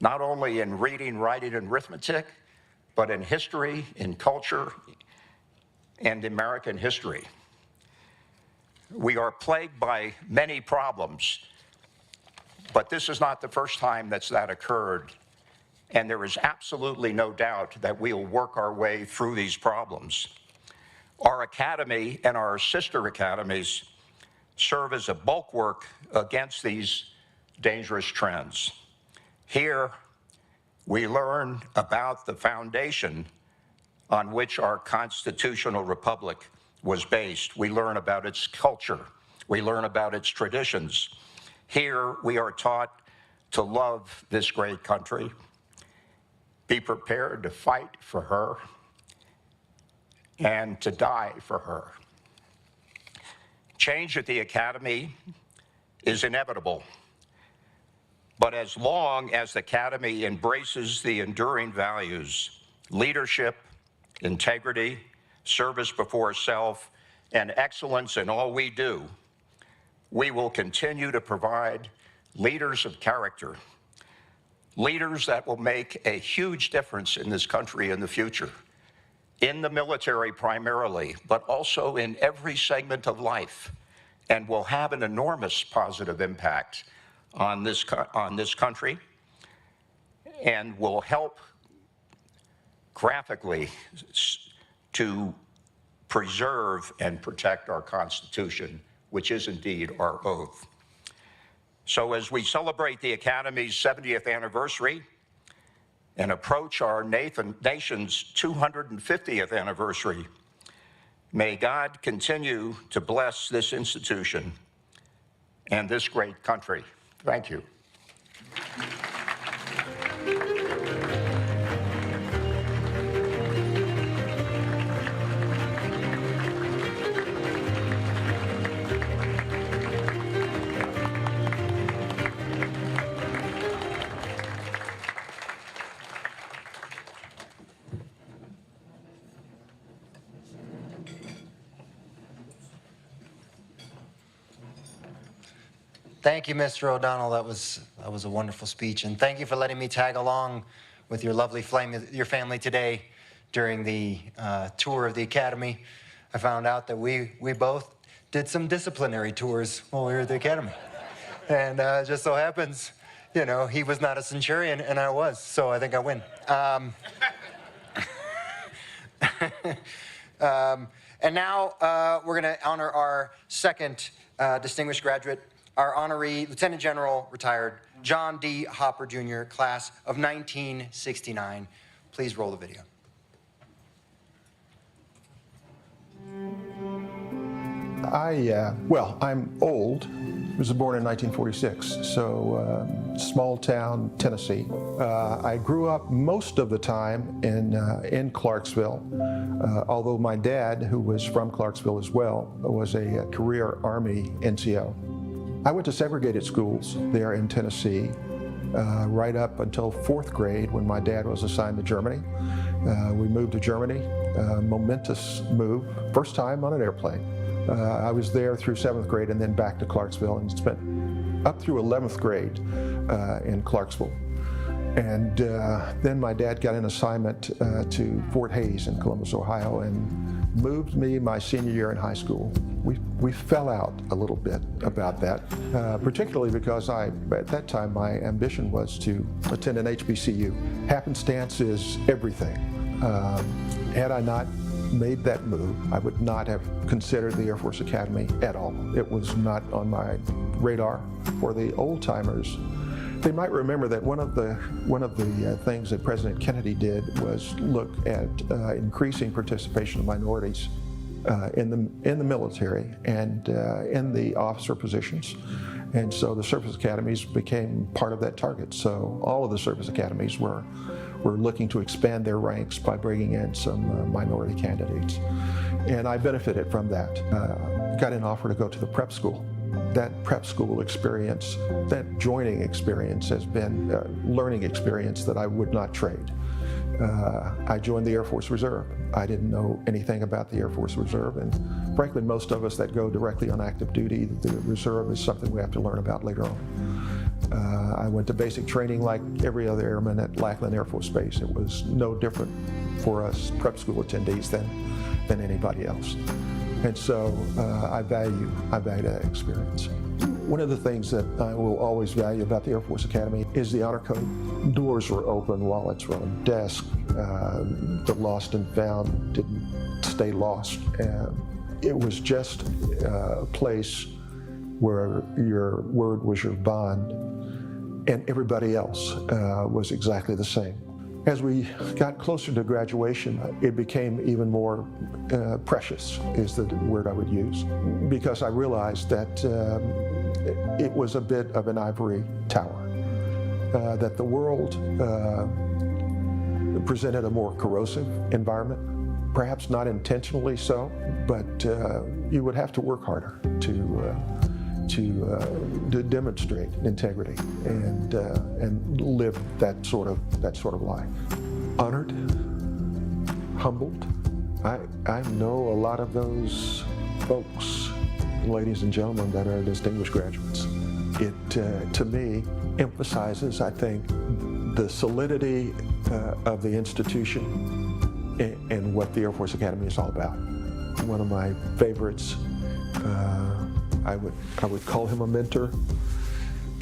not only in reading, writing, and arithmetic, but in history, in culture, and American history. We are plagued by many problems, but this is not the first time that occurred, and there is absolutely no doubt that we'll work our way through these problems. Our Academy and our sister academies serve as a bulwark against these dangerous trends. Here, we learn about the foundation on which our constitutional republic was based. We learn about its culture. We learn about its traditions. Here, we are taught to love this great country, be prepared to fight for her, and to die for her. Change at the Academy is inevitable. But as long as the Academy embraces the enduring values, leadership, integrity, service before self, and excellence in all we do, we will continue to provide leaders of character, leaders that will make a huge difference in this country in the future, in the military primarily, but also in every segment of life, and will have an enormous positive impact on this country, and will help graphically to preserve and protect our Constitution, which is indeed our oath. So as we celebrate the Academy's 70th anniversary and approach our nation's 250th anniversary, may God continue to bless this institution and this great country. Thank you. Thank you, Mr. O'Donnell. That was a wonderful speech, and thank you for letting me tag along with your lovely your family today during the tour of the academy. I found out that we both did some disciplinary tours while we were at the academy, and just so happens, you know, he was not a centurion and I was, so I think I win. And now we're going to honor our second distinguished graduate, our honoree, Lieutenant General, retired, John D. Hopper, Jr., class of 1969. Please roll the video. I'm old. I was born in 1946, so small town, Tennessee. I grew up most of the time in Clarksville, although my dad, who was from Clarksville as well, was a career Army NCO. I went to segregated schools there in Tennessee right up until 4th grade when my dad was assigned to Germany. We moved to Germany, momentous move, first time on an airplane. I was there through 7th grade and then back to Clarksville and spent up through 11th grade in Clarksville. And then my dad got an assignment to Fort Hays in Columbus, Ohio, and moved me my senior year in high school. We fell out a little bit about that, particularly because at that time, my ambition was to attend an HBCU. Happenstance is everything. Had I not made that move, I would not have considered the Air Force Academy at all. It was not on my radar. For the old timers, they might remember that one of the things that President Kennedy did was look at increasing participation of minorities in the military and in the officer positions. And so the service academies became part of that target. So all of the service academies were looking to expand their ranks by bringing in some minority candidates. And I benefited from that. Got an offer to go to the prep school. That prep school experience, that joining experience has been a learning experience that I would not trade. I joined the Air Force Reserve. I didn't know anything about the Air Force Reserve, and frankly, most of us that go directly on active duty, the reserve is something we have to learn about later on. I went to basic training like every other airman at Lackland Air Force Base. It was no different for us prep school attendees than anybody else. And so I value that experience. One of the things that I will always value about the Air Force Academy is the honor code. Doors were open, wallets were on desk. The lost and found didn't stay lost. It was just a place where your word was your bond, and everybody else was exactly the same. As we got closer to graduation, it became even more precious, is the word I would use, because I realized that it was a bit of an ivory tower, that the world presented a more corrosive environment, perhaps not intentionally so, but you would have to work harder to demonstrate integrity and live that sort of life. Honored, humbled. I know a lot of those folks, ladies and gentlemen, that are distinguished graduates. It, to me, emphasizes, I think, the solidity of the institution and what the Air Force Academy is all about. One of my favorites, I would call him a mentor,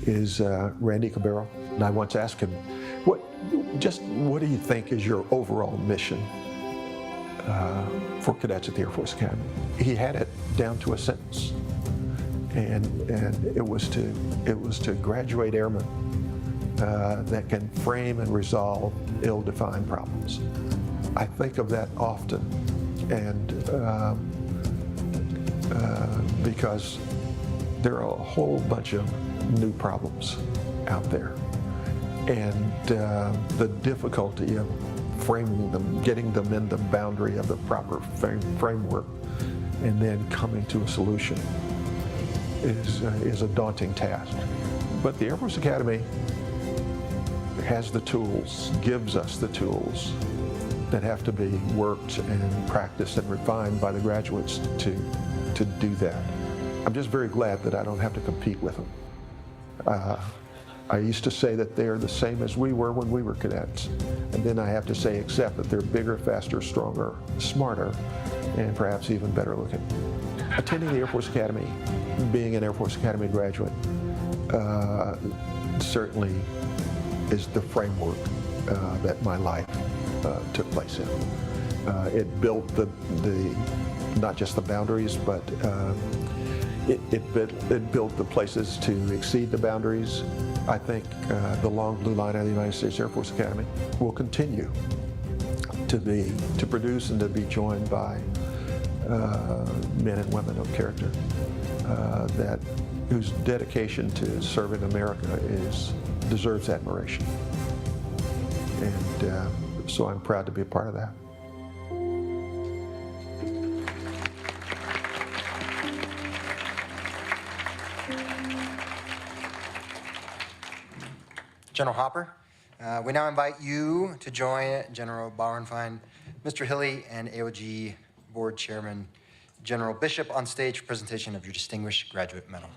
is Randy Cabero. And I once asked him, what do you think is your overall mission for cadets at the Air Force Academy? He had it down to a sentence, and it was to graduate airmen that can frame and resolve ill-defined problems. I think of that often, and because there are a whole bunch of new problems out there, and the difficulty of framing them, getting them in the boundary of the proper framework, and then coming to a solution is a daunting task. But the Air Force Academy has the tools, gives us the tools that have to be worked and practiced and refined by the graduates to do that. I'm just very glad that I don't have to compete with them. I used to say that they're the same as we were when we were cadets. And then I have to say, except that they're bigger, faster, stronger, smarter, and perhaps even better looking. Attending the Air Force Academy, being an Air Force Academy graduate, certainly is the framework that my life took place in. It built the not just the boundaries, but it built the places to exceed the boundaries. I think the long blue line of the United States Air Force Academy will continue to produce and to be joined by men and women of character whose dedication to serving America deserves admiration. And so I'm proud to be a part of that. General Hopper, we now invite you to join General Bauernfeind, Mr. Hilly, and AOG Board Chairman General Bishop on stage for presentation of your Distinguished Graduate Medal.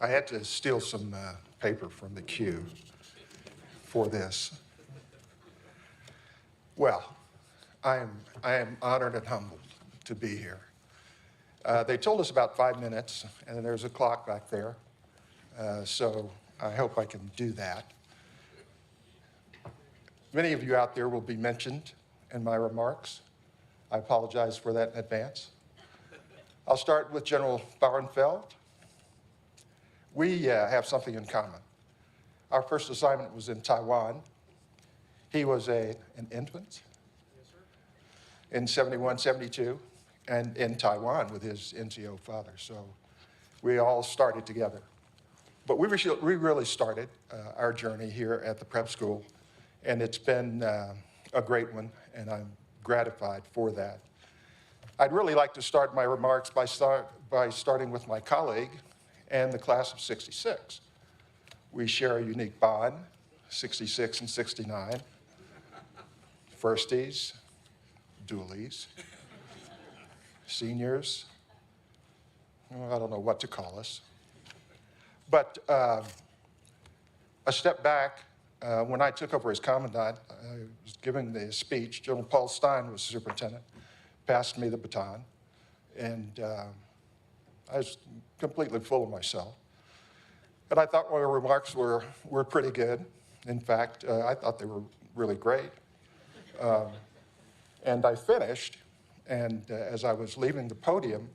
I had to steal some paper from the queue for this. Well, I am honored and humbled to be here. They told us about 5 minutes, and there's a clock back there, so I hope I can do that. Many of you out there will be mentioned in my remarks. I apologize for that in advance. I'll start with General Bauernfeld. We have something in common. Our first assignment was in Taiwan. He was an infant in 71, 72, and in Taiwan with his NCO father. So we all started together. But we really started our journey here at the prep school, and it's been a great one, and I'm gratified for that. I'd really like to start my remarks by starting with my colleague and the class of 66. We share a unique bond, 66 and 69, firsties, dualies, seniors. Well, I don't know what to call us. But a step back, when I took over as commandant, I was giving the speech. General Paul Stein was superintendent, passed me the baton, and I was completely full of myself. And I thought my remarks were pretty good. In fact, I thought they were really great. And I finished, and as I was leaving the podium,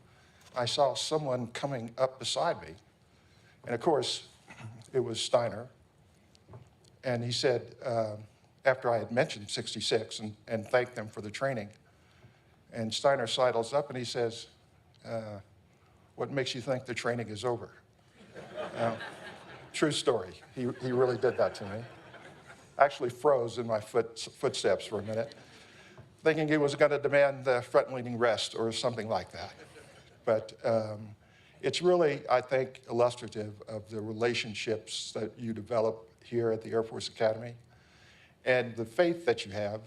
I saw someone coming up beside me. And of course, it was Steiner. And he said, after I had mentioned 66 and thanked them for the training, and Steiner sidles up and he says, what makes you think the training is over? True story. He really did that to me. Actually froze in my footsteps for a minute, thinking he was going to demand the front-leaning rest or something like that. But it's really, I think, illustrative of the relationships that you develop here at the Air Force Academy and the faith that you have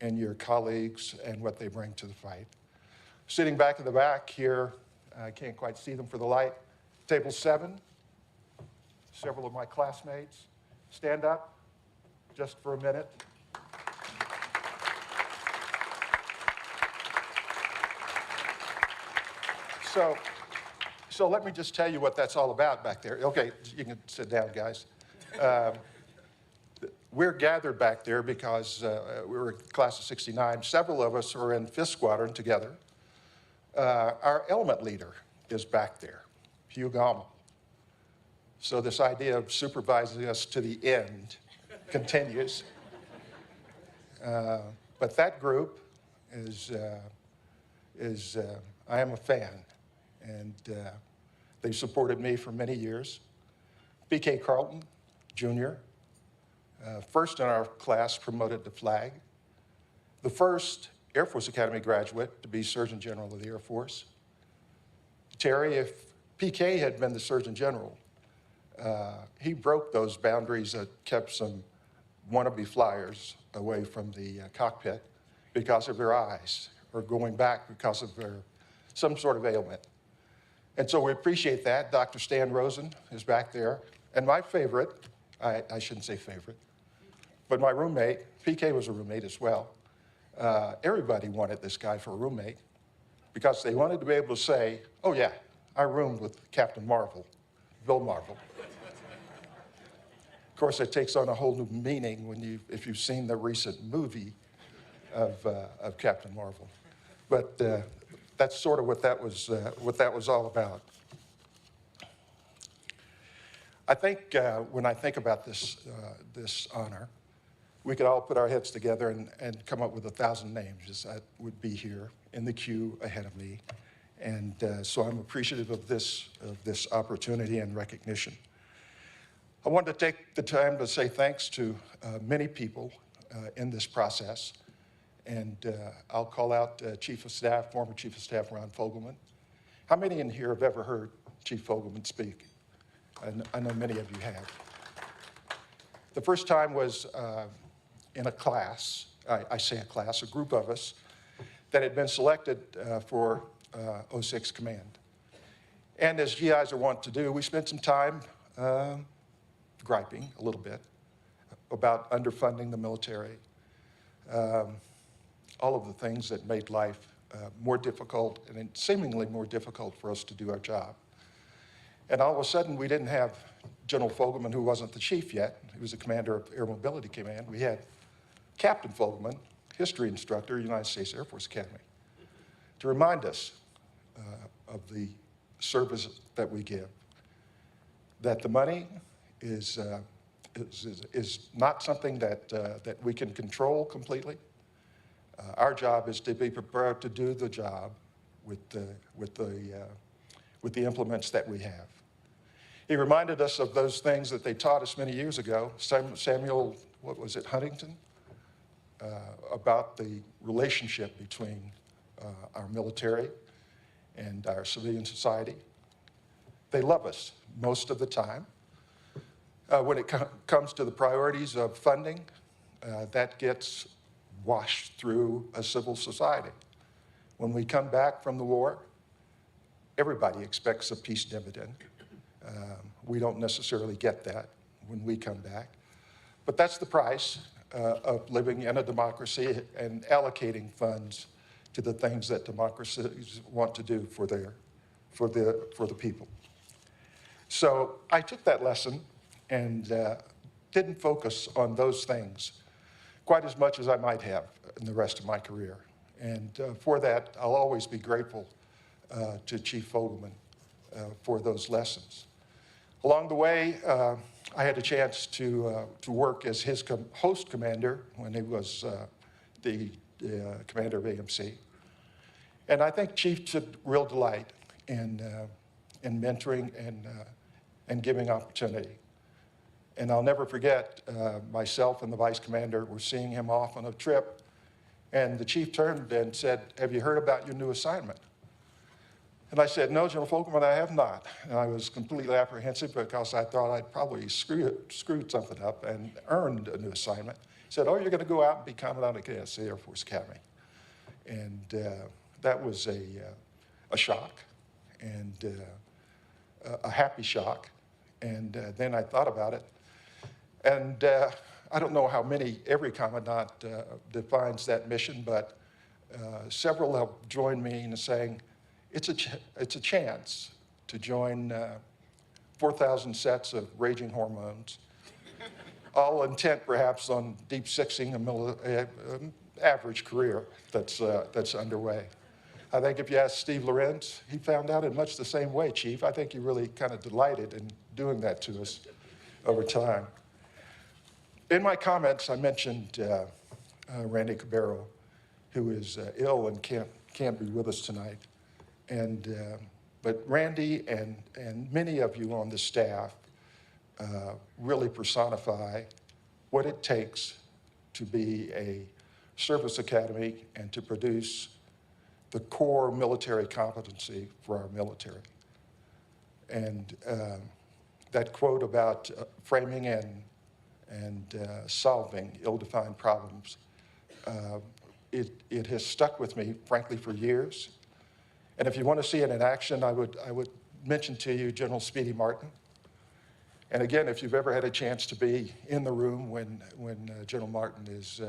in your colleagues and what they bring to the fight. Sitting back in the back here, I can't quite see them for the light. Table 7, several of my classmates. Stand up just for a minute. So let me just tell you what that's all about back there. Okay, you can sit down, guys. we're gathered back there because we were class of 69. Several of us are in 5th Squadron together. Our element leader is back there, Hugh Gommel. So this idea of supervising us to the end continues. But that group is I am a fan, and they supported me for many years. B.K. Carlton, Jr., first in our class promoted to flag, the first Air Force Academy graduate to be Surgeon General of the Air Force. Terry, if PK had been the Surgeon General, he broke those boundaries that kept some wannabe flyers away from the cockpit because of their eyes, or going back because of some sort of ailment. And so we appreciate that. Dr. Stan Rosen is back there. And my favorite, I shouldn't say favorite, but my roommate, PK was a roommate as well. Everybody wanted this guy for a roommate because they wanted to be able to say, oh yeah, I roomed with Captain Marvel, Bill Marvel. Of course, it takes on a whole new meaning if you've seen the recent movie of Captain Marvel. But that's sort of what that was all about. I think when I think about this honor, we could all put our heads together and come up with 1,000 names that would be here in the queue ahead of me. And so I'm appreciative of this opportunity and recognition. I wanted to take the time to say thanks to many people in this process. And I'll call out Chief of Staff, former Chief of Staff Ron Fogelman. How many in here have ever heard Chief Fogelman speak? I know many of you have. The first time was in a class, I say a class, a group of us that had been selected for 06 Command. And as GIs are wont to do, we spent some time griping a little bit about underfunding the military, all of the things that made life more difficult and seemingly more difficult for us to do our job. And all of a sudden, we didn't have General Fogelman, who wasn't the chief yet. He was the commander of Air Mobility Command. We had Captain Fogelman, history instructor, United States Air Force Academy, to remind us of the service that we give, that the money is not something that we can control completely. Our job is to be prepared to do the job with the implements that we have. He reminded us of those things that they taught us many years ago. Samuel, what was it, Huntington? About the relationship between our military and our civilian society. They love us most of the time. When it comes to the priorities of funding, that gets washed through a civil society. When we come back from the war, everybody expects a peace dividend. We don't necessarily get that when we come back. But that's the price of living in a democracy and allocating funds to the things that democracies want to do for the people. So I took that lesson and didn't focus on those things quite as much as I might have in the rest of my career. And for that, I'll always be grateful to Chief Fogelman for those lessons. Along the way, I had a chance to work as his host commander when he was the commander of AMC. And I think Chief took real delight in mentoring and giving opportunity. And I'll never forget, myself and the vice commander were seeing him off on a trip, and the chief turned and said, "Have you heard about your new assignment?" And I said, "No, General Fogelman, I have not." And I was completely apprehensive because I thought I'd probably screwed something up and earned a new assignment. He said, "Oh, you're going to go out and be Commandant of the Air Force Academy." And that was a shock, and a happy shock. And then I thought about it. And I don't know how every commandant defines that mission, but several have joined me in saying, it's a chance to join 4,000 sets of raging hormones all intent perhaps on deep sixing average career that's underway. I think if you ask Steve Lorenz, he found out in much the same way, Chief. I think he really kind of delighted in doing that to us over time. In my comments, I mentioned Randy Cabero, who is ill and can't be with us tonight. But Randy and many of you on the staff really personify what it takes to be a service academy and to produce the core military competency for our military. And that quote about framing and solving ill-defined problems, it has stuck with me, frankly, for years. And if you want to see it in action, I would mention to you General Speedy Martin. And again, if you've ever had a chance to be in the room when General Martin is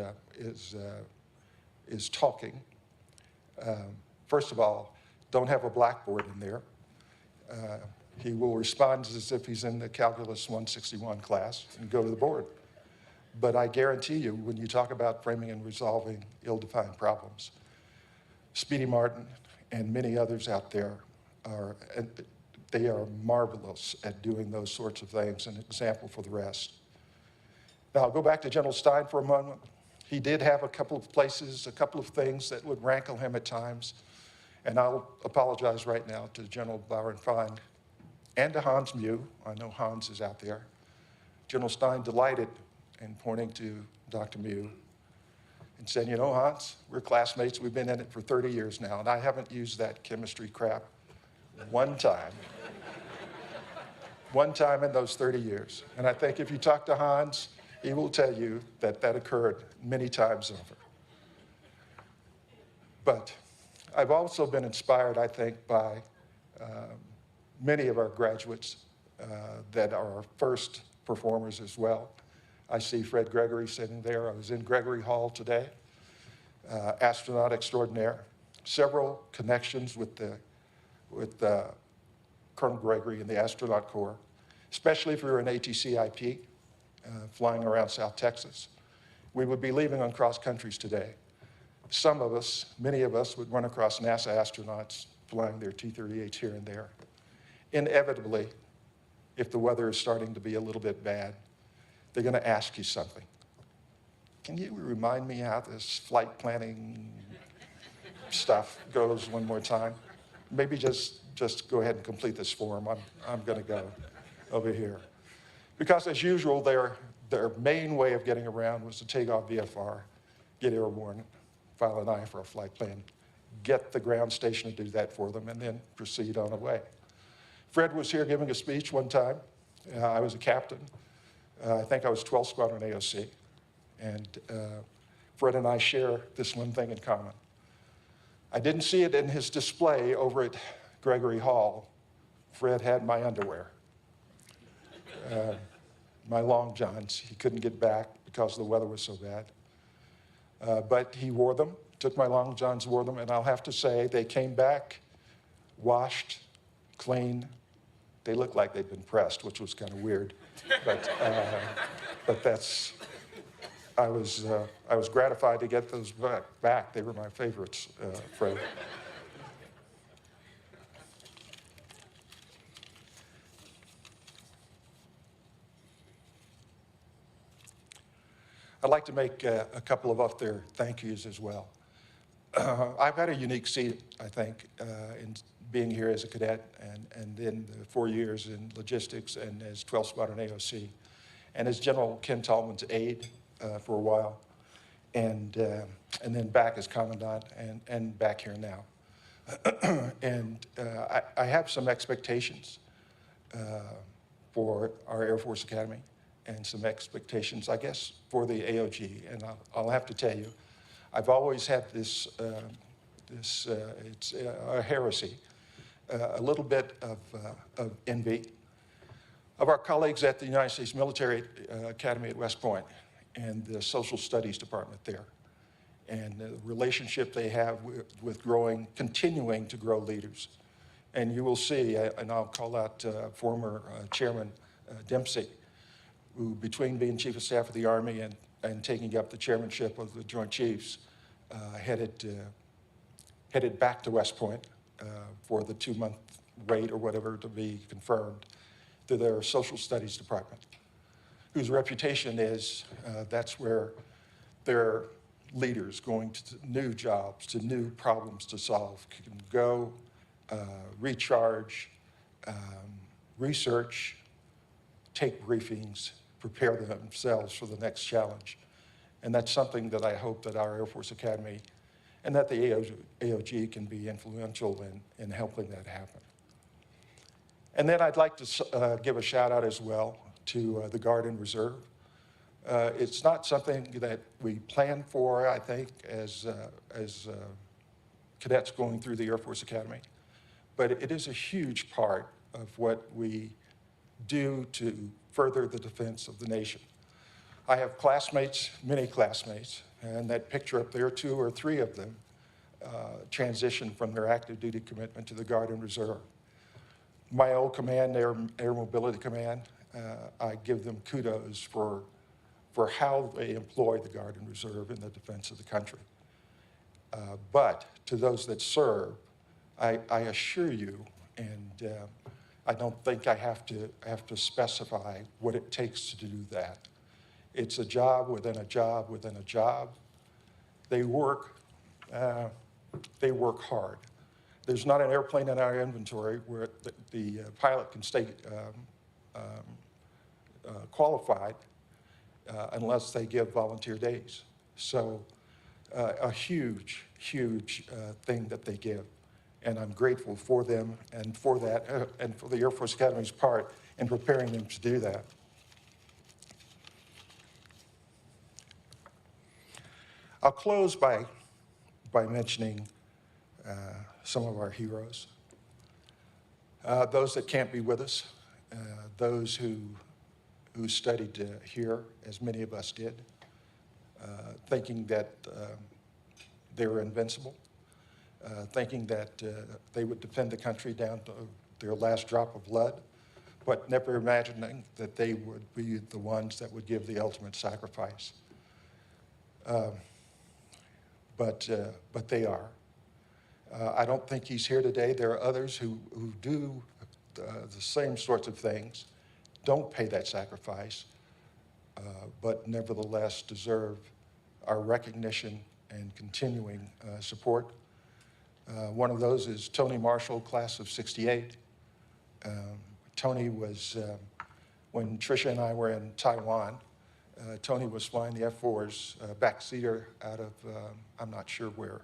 talking, first of all, don't have a blackboard in there. He will respond as if he's in the Calculus 161 class and go to the board. But I guarantee you, when you talk about framing and resolving ill-defined problems, Speedy Martin and many others out there they are marvelous at doing those sorts of things, an example for the rest. Now, I'll go back to General Stein for a moment. He did have a couple of places, a couple of things that would rankle him at times, and I'll apologize right now to General Bauernfeind and to Hans Mew. I know Hans is out there. General Stein delighted in pointing to Dr. Mew and saying, you know, Hans, we're classmates, we've been in it for 30 years now, and I haven't used that chemistry crap one time in those 30 years. And I think if you talk to Hans, he will tell you that that occurred many times over. But I've also been inspired, I think, by many of our graduates that are our first performers as well. I see Fred Gregory sitting there. I was in Gregory Hall today, astronaut extraordinaire. Several connections with Colonel Gregory in the astronaut corps, especially if we were in ATCIP, flying around South Texas. We would be leaving on cross countries today. Some of us, many of us, would run across NASA astronauts flying their T-38s here and there. Inevitably, if the weather is starting to be a little bit bad, they're going to ask you something. Can you remind me how this flight planning stuff goes one more time? Maybe just go ahead and complete this form. I'm going to go over here. Because as usual, their main way of getting around was to take off VFR, get airborne, file an I for a flight plan, get the ground station to do that for them, and then proceed on away. Fred was here giving a speech one time. I was a captain. I think I was 12th Squadron AOC. And Fred and I share this one thing in common. I didn't see it in his display over at Gregory Hall. Fred had my underwear, my long johns. He couldn't get back because the weather was so bad. But he wore them, took my long johns, wore them, and I'll have to say they came back washed, clean. They looked like they'd been pressed, which was kind of weird. But that's, I was gratified to get those back. They were my favorites, Fred. I'd like to make a couple of up-there thank yous as well. I've had a unique seat, I think, in being here as a cadet and then the 4 years in logistics and as 12th Squadron AOC, and as General Ken Tallman's aide for a while, and then back as Commandant and back here now. And I have some expectations for our Air Force Academy and some expectations, I guess, for the AOG. And I'll have to tell you, I've always had this, it's a heresy, a little bit of envy of our colleagues at the United States Military Academy at West Point and the Social Studies Department there, and the relationship they have with continuing to grow leaders. And you will see, and I'll call out former Chairman Dempsey, who between being Chief of Staff of the Army and taking up the chairmanship of the Joint Chiefs, headed back to West Point for the 2-month wait or whatever to be confirmed to their social studies department, whose reputation is that's where their leaders going to new jobs, to new problems to solve, can go, recharge, research, take briefings, prepare themselves for the next challenge. And that's something that I hope that our Air Force Academy and that the AOG can be influential in helping that happen. And then I'd like to give a shout out as well to the Guard and Reserve. It's not something that we plan for, I think, as cadets going through the Air Force Academy, but it is a huge part of what we do to further the defense of the nation. I have classmates, many classmates, and that picture up there, 2 or 3 of them transitioned from their active duty commitment to the Guard and Reserve. My old command, Air Mobility Command, I give them kudos for how they employ the Guard and Reserve in the defense of the country. But to those that serve, I assure you, and I don't think I have to specify what it takes to do that. It's a job within a job within a job. They work hard. There's not an airplane in our inventory where the pilot can stay qualified unless they give volunteer days. So a huge, huge thing that they give. And I'm grateful for them and for that, and for the Air Force Academy's part in preparing them to do that. I'll close by mentioning some of our heroes. Those that can't be with us, those who studied here, as many of us did, thinking that they were invincible, thinking that they would defend the country down to their last drop of blood, but never imagining that they would be the ones that would give the ultimate sacrifice. But they are. I don't think he's here today. There are others who do the same sorts of things, don't pay that sacrifice, but nevertheless deserve our recognition and continuing support. One of those is Tony Marshall, class of '68. Tony was, when Tricia and I were in Taiwan, Tony was flying the F-4's backseater out of, I'm not sure where,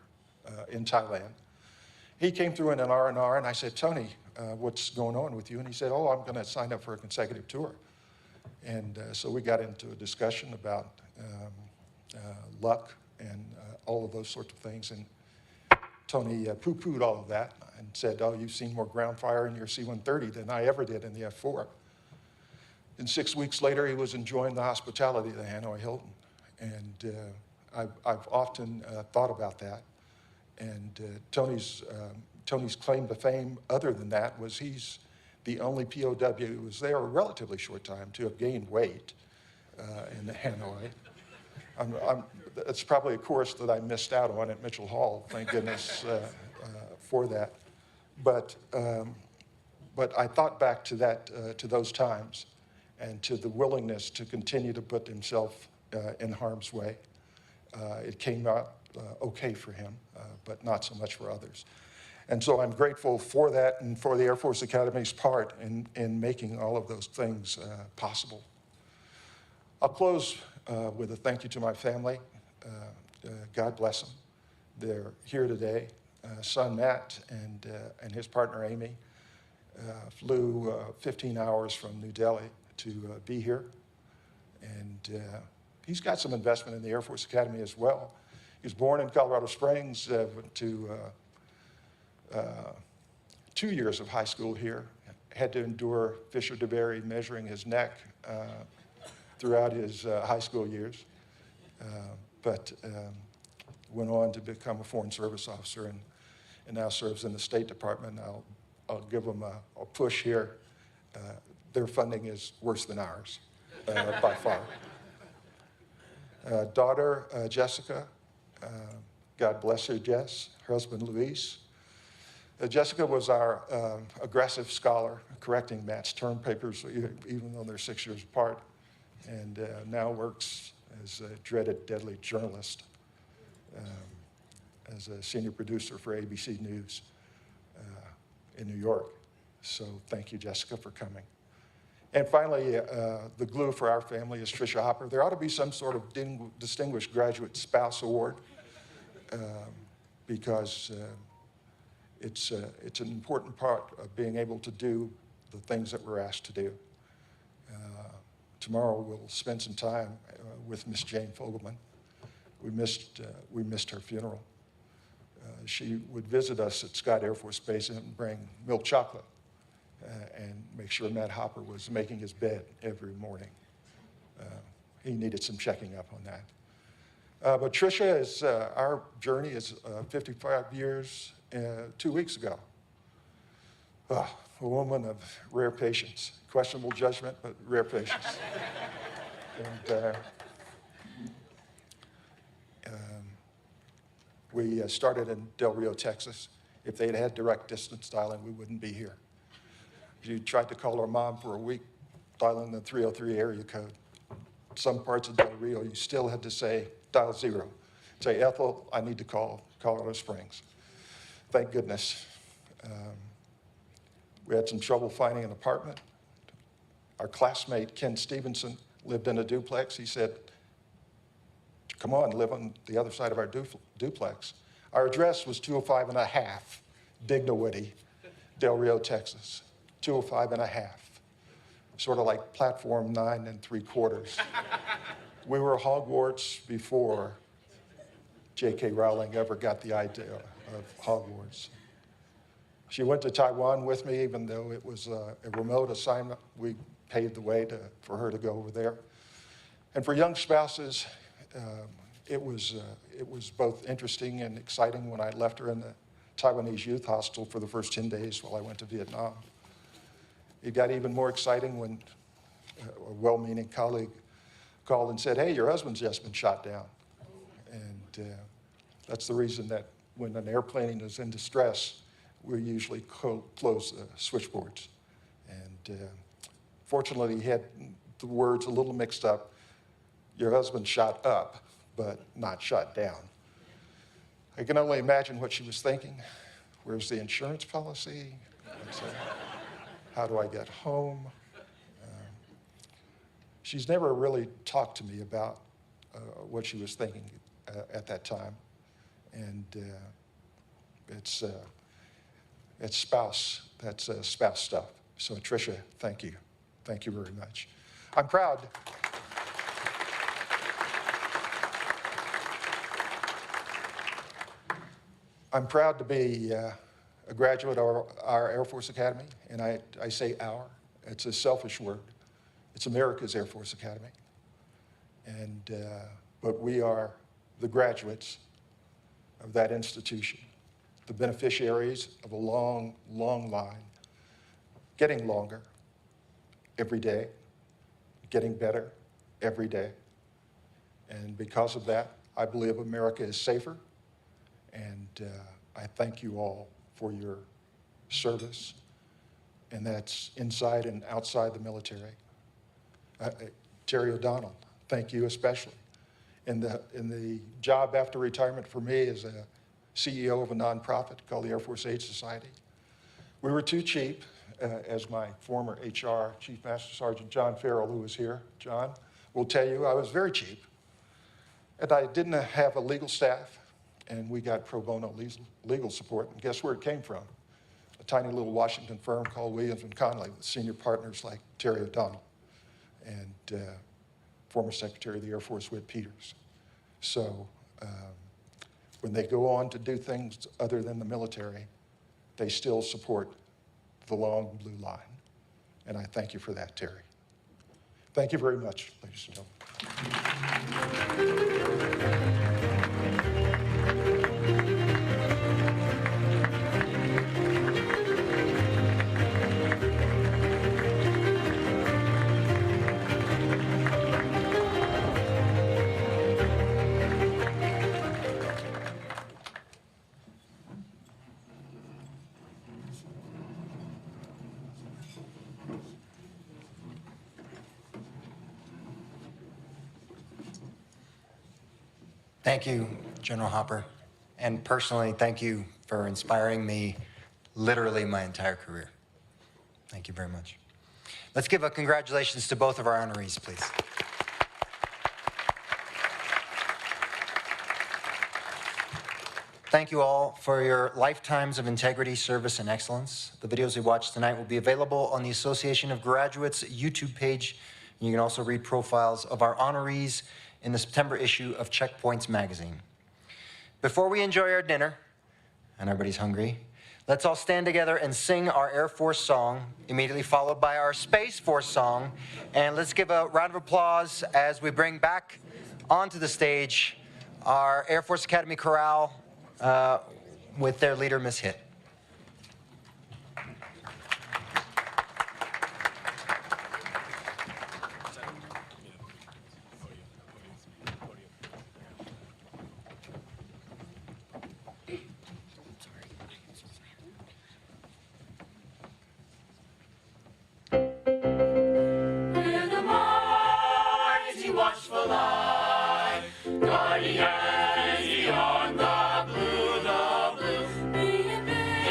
in Thailand. He came through in an R&R, and I said, Tony, what's going on with you? And he said, oh, I'm going to sign up for a consecutive tour. And so we got into a discussion about luck and all of those sorts of things. And Tony poo-pooed all of that and said, oh, you've seen more ground fire in your C-130 than I ever did in the F-4. And 6 weeks later, he was enjoying the hospitality of the Hanoi Hilton. And I've often thought about that. And Tony's claim to fame, other than that, was he's the only POW who was there a relatively short time to have gained weight in Hanoi. It's probably a course that I missed out on at Mitchell Hall, thank goodness for that. But I thought back to that, to those times, and to the willingness to continue to put himself in harm's way. It came out okay for him, but not so much for others. And so I'm grateful for that and for the Air Force Academy's part in making all of those things possible. I'll close with a thank you to my family. God bless them. They're here today. Son Matt and his partner Amy flew 15 hours from New Delhi to be here. And he's got some investment in the Air Force Academy as well. He was born in Colorado Springs, went to 2 years of high school here, had to endure Fisher DeBerry measuring his neck throughout his high school years, but went on to become a Foreign Service officer and now serves in the State Department. I'll give them a push here. Their funding is worse than ours. by far. Daughter, Jessica, God bless her, Jess, her husband, Luis. Jessica was our aggressive scholar, correcting Matt's term papers, even though they're 6 years apart, and now works as a dreaded, deadly journalist, as a senior producer for ABC News in New York. So thank you, Jessica, for coming. And finally, the glue for our family is Tricia Hopper. There ought to be some sort of Distinguished Graduate Spouse Award because it's an important part of being able to do the things that we're asked to do. Tomorrow we'll spend some time with Miss Jane Fogelman. We missed her funeral. She would visit us at Scott Air Force Base and bring milk chocolate and make sure Matt Hopper was making his bed every morning. He needed some checking up on that. But Tricia is, our journey is 55 years 2 weeks ago. A woman of rare patience, questionable judgment, but rare patience. And we started in Del Rio, Texas. If they'd had direct distance dialing, we wouldn't be here. You tried to call our mom for a week, dialing the 303 area code. Some parts of Del Rio, you still had to say, dial 0. Say, Ethel, I need to call Colorado Springs. Thank goodness. We had some trouble finding an apartment. Our classmate, Ken Stevenson, lived in a duplex. He said, come on, live on the other side of our duplex. Our address was 205 and a half, Dignowity, Del Rio, Texas. 205 and a half, sort of like platform 9 3/4. We were Hogwarts before J.K. Rowling ever got the idea of Hogwarts. She went to Taiwan with me, even though it was a remote assignment. We paved the way for her to go over there. And for young spouses, it was both interesting and exciting when I left her in the Taiwanese youth hostel for the first 10 days while I went to Vietnam. It got even more exciting when a well-meaning colleague called and said, hey, your husband's just been shot down. And that's the reason that when an airplane is in distress, we usually close the switchboards. And fortunately, he had the words a little mixed up. Your husband shot up, but not shot down. I can only imagine what she was thinking. Where's the insurance policy? How do I get home? She's never really talked to me about what she was thinking at that time. And it's spouse stuff. So Tricia, thank you. Thank you very much. I'm proud. I'm proud to be a graduate of our Air Force Academy, and I say our. It's a selfish word. It's America's Air Force Academy. And, but we are the graduates of that institution, the beneficiaries of a long, long line, getting longer every day, getting better every day. And because of that, I believe America is safer, and I thank you all for your service, and that's inside and outside the military. Terry O'Donnell, thank you especially. In the job after retirement for me as a CEO of a nonprofit called the Air Force Aid Society, we were too cheap, as my former HR Chief Master Sergeant John Farrell, who was here, John, will tell you, I was very cheap. And I didn't have a legal staff, and we got pro bono legal support. And guess where it came from? A tiny little Washington firm called Williams & Conley with senior partners like Terry O'Donnell and former Secretary of the Air Force Whit Peters. So when they go on to do things other than the military, they still support the long blue line. And I thank you for that, Terry. Thank you very much, ladies and gentlemen. Thank you, General Hopper. And personally, thank you for inspiring me literally my entire career. Thank you very much. Let's give a congratulations to both of our honorees, please. Thank you all for your lifetimes of integrity, service, and excellence. The videos we watched tonight will be available on the Association of Graduates YouTube page. You can also read profiles of our honorees in the September issue of Checkpoints magazine. Before we enjoy our dinner, and everybody's hungry, let's all stand together and sing our Air Force song, immediately followed by our Space Force song. And let's give a round of applause as we bring back onto the stage our Air Force Academy Chorale with their leader, Miss Hitt. We're the mighty watchful eye, guardians beyond the blue, the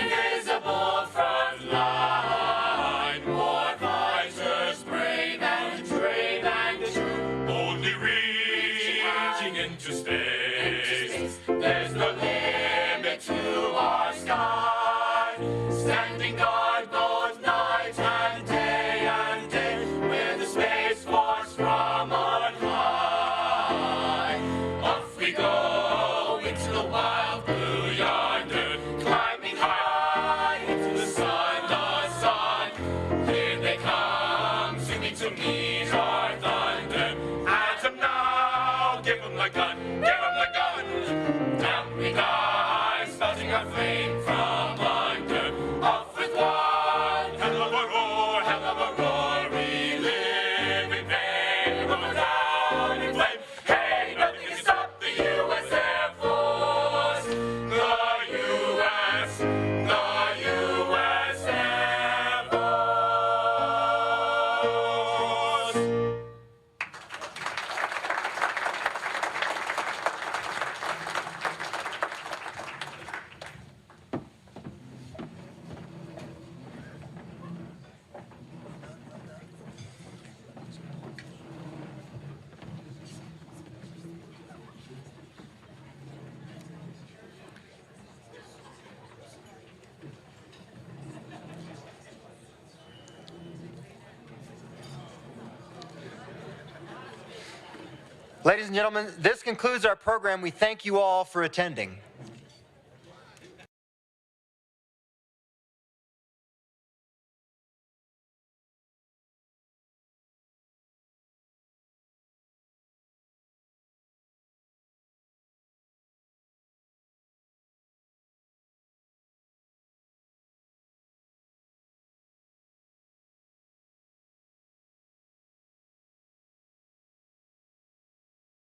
invisible front line, war fighters brave and true, boldly reaching into space. There's no limit to our sky, standing guard both night and day, with the Space Force from on high. Off we go into the wild blue yonder, climbing high into the sun. Here they come, singing to meet our thunder. At 'em now, give 'em the gun, Down we die, spouting our flame from under. Off with one, hell of a roar, we live in vain, go down in flame. Hey, nothing can stop the U.S. Air Force, the U.S. Air Force. Ladies and gentlemen, this concludes our program. We thank you all for attending.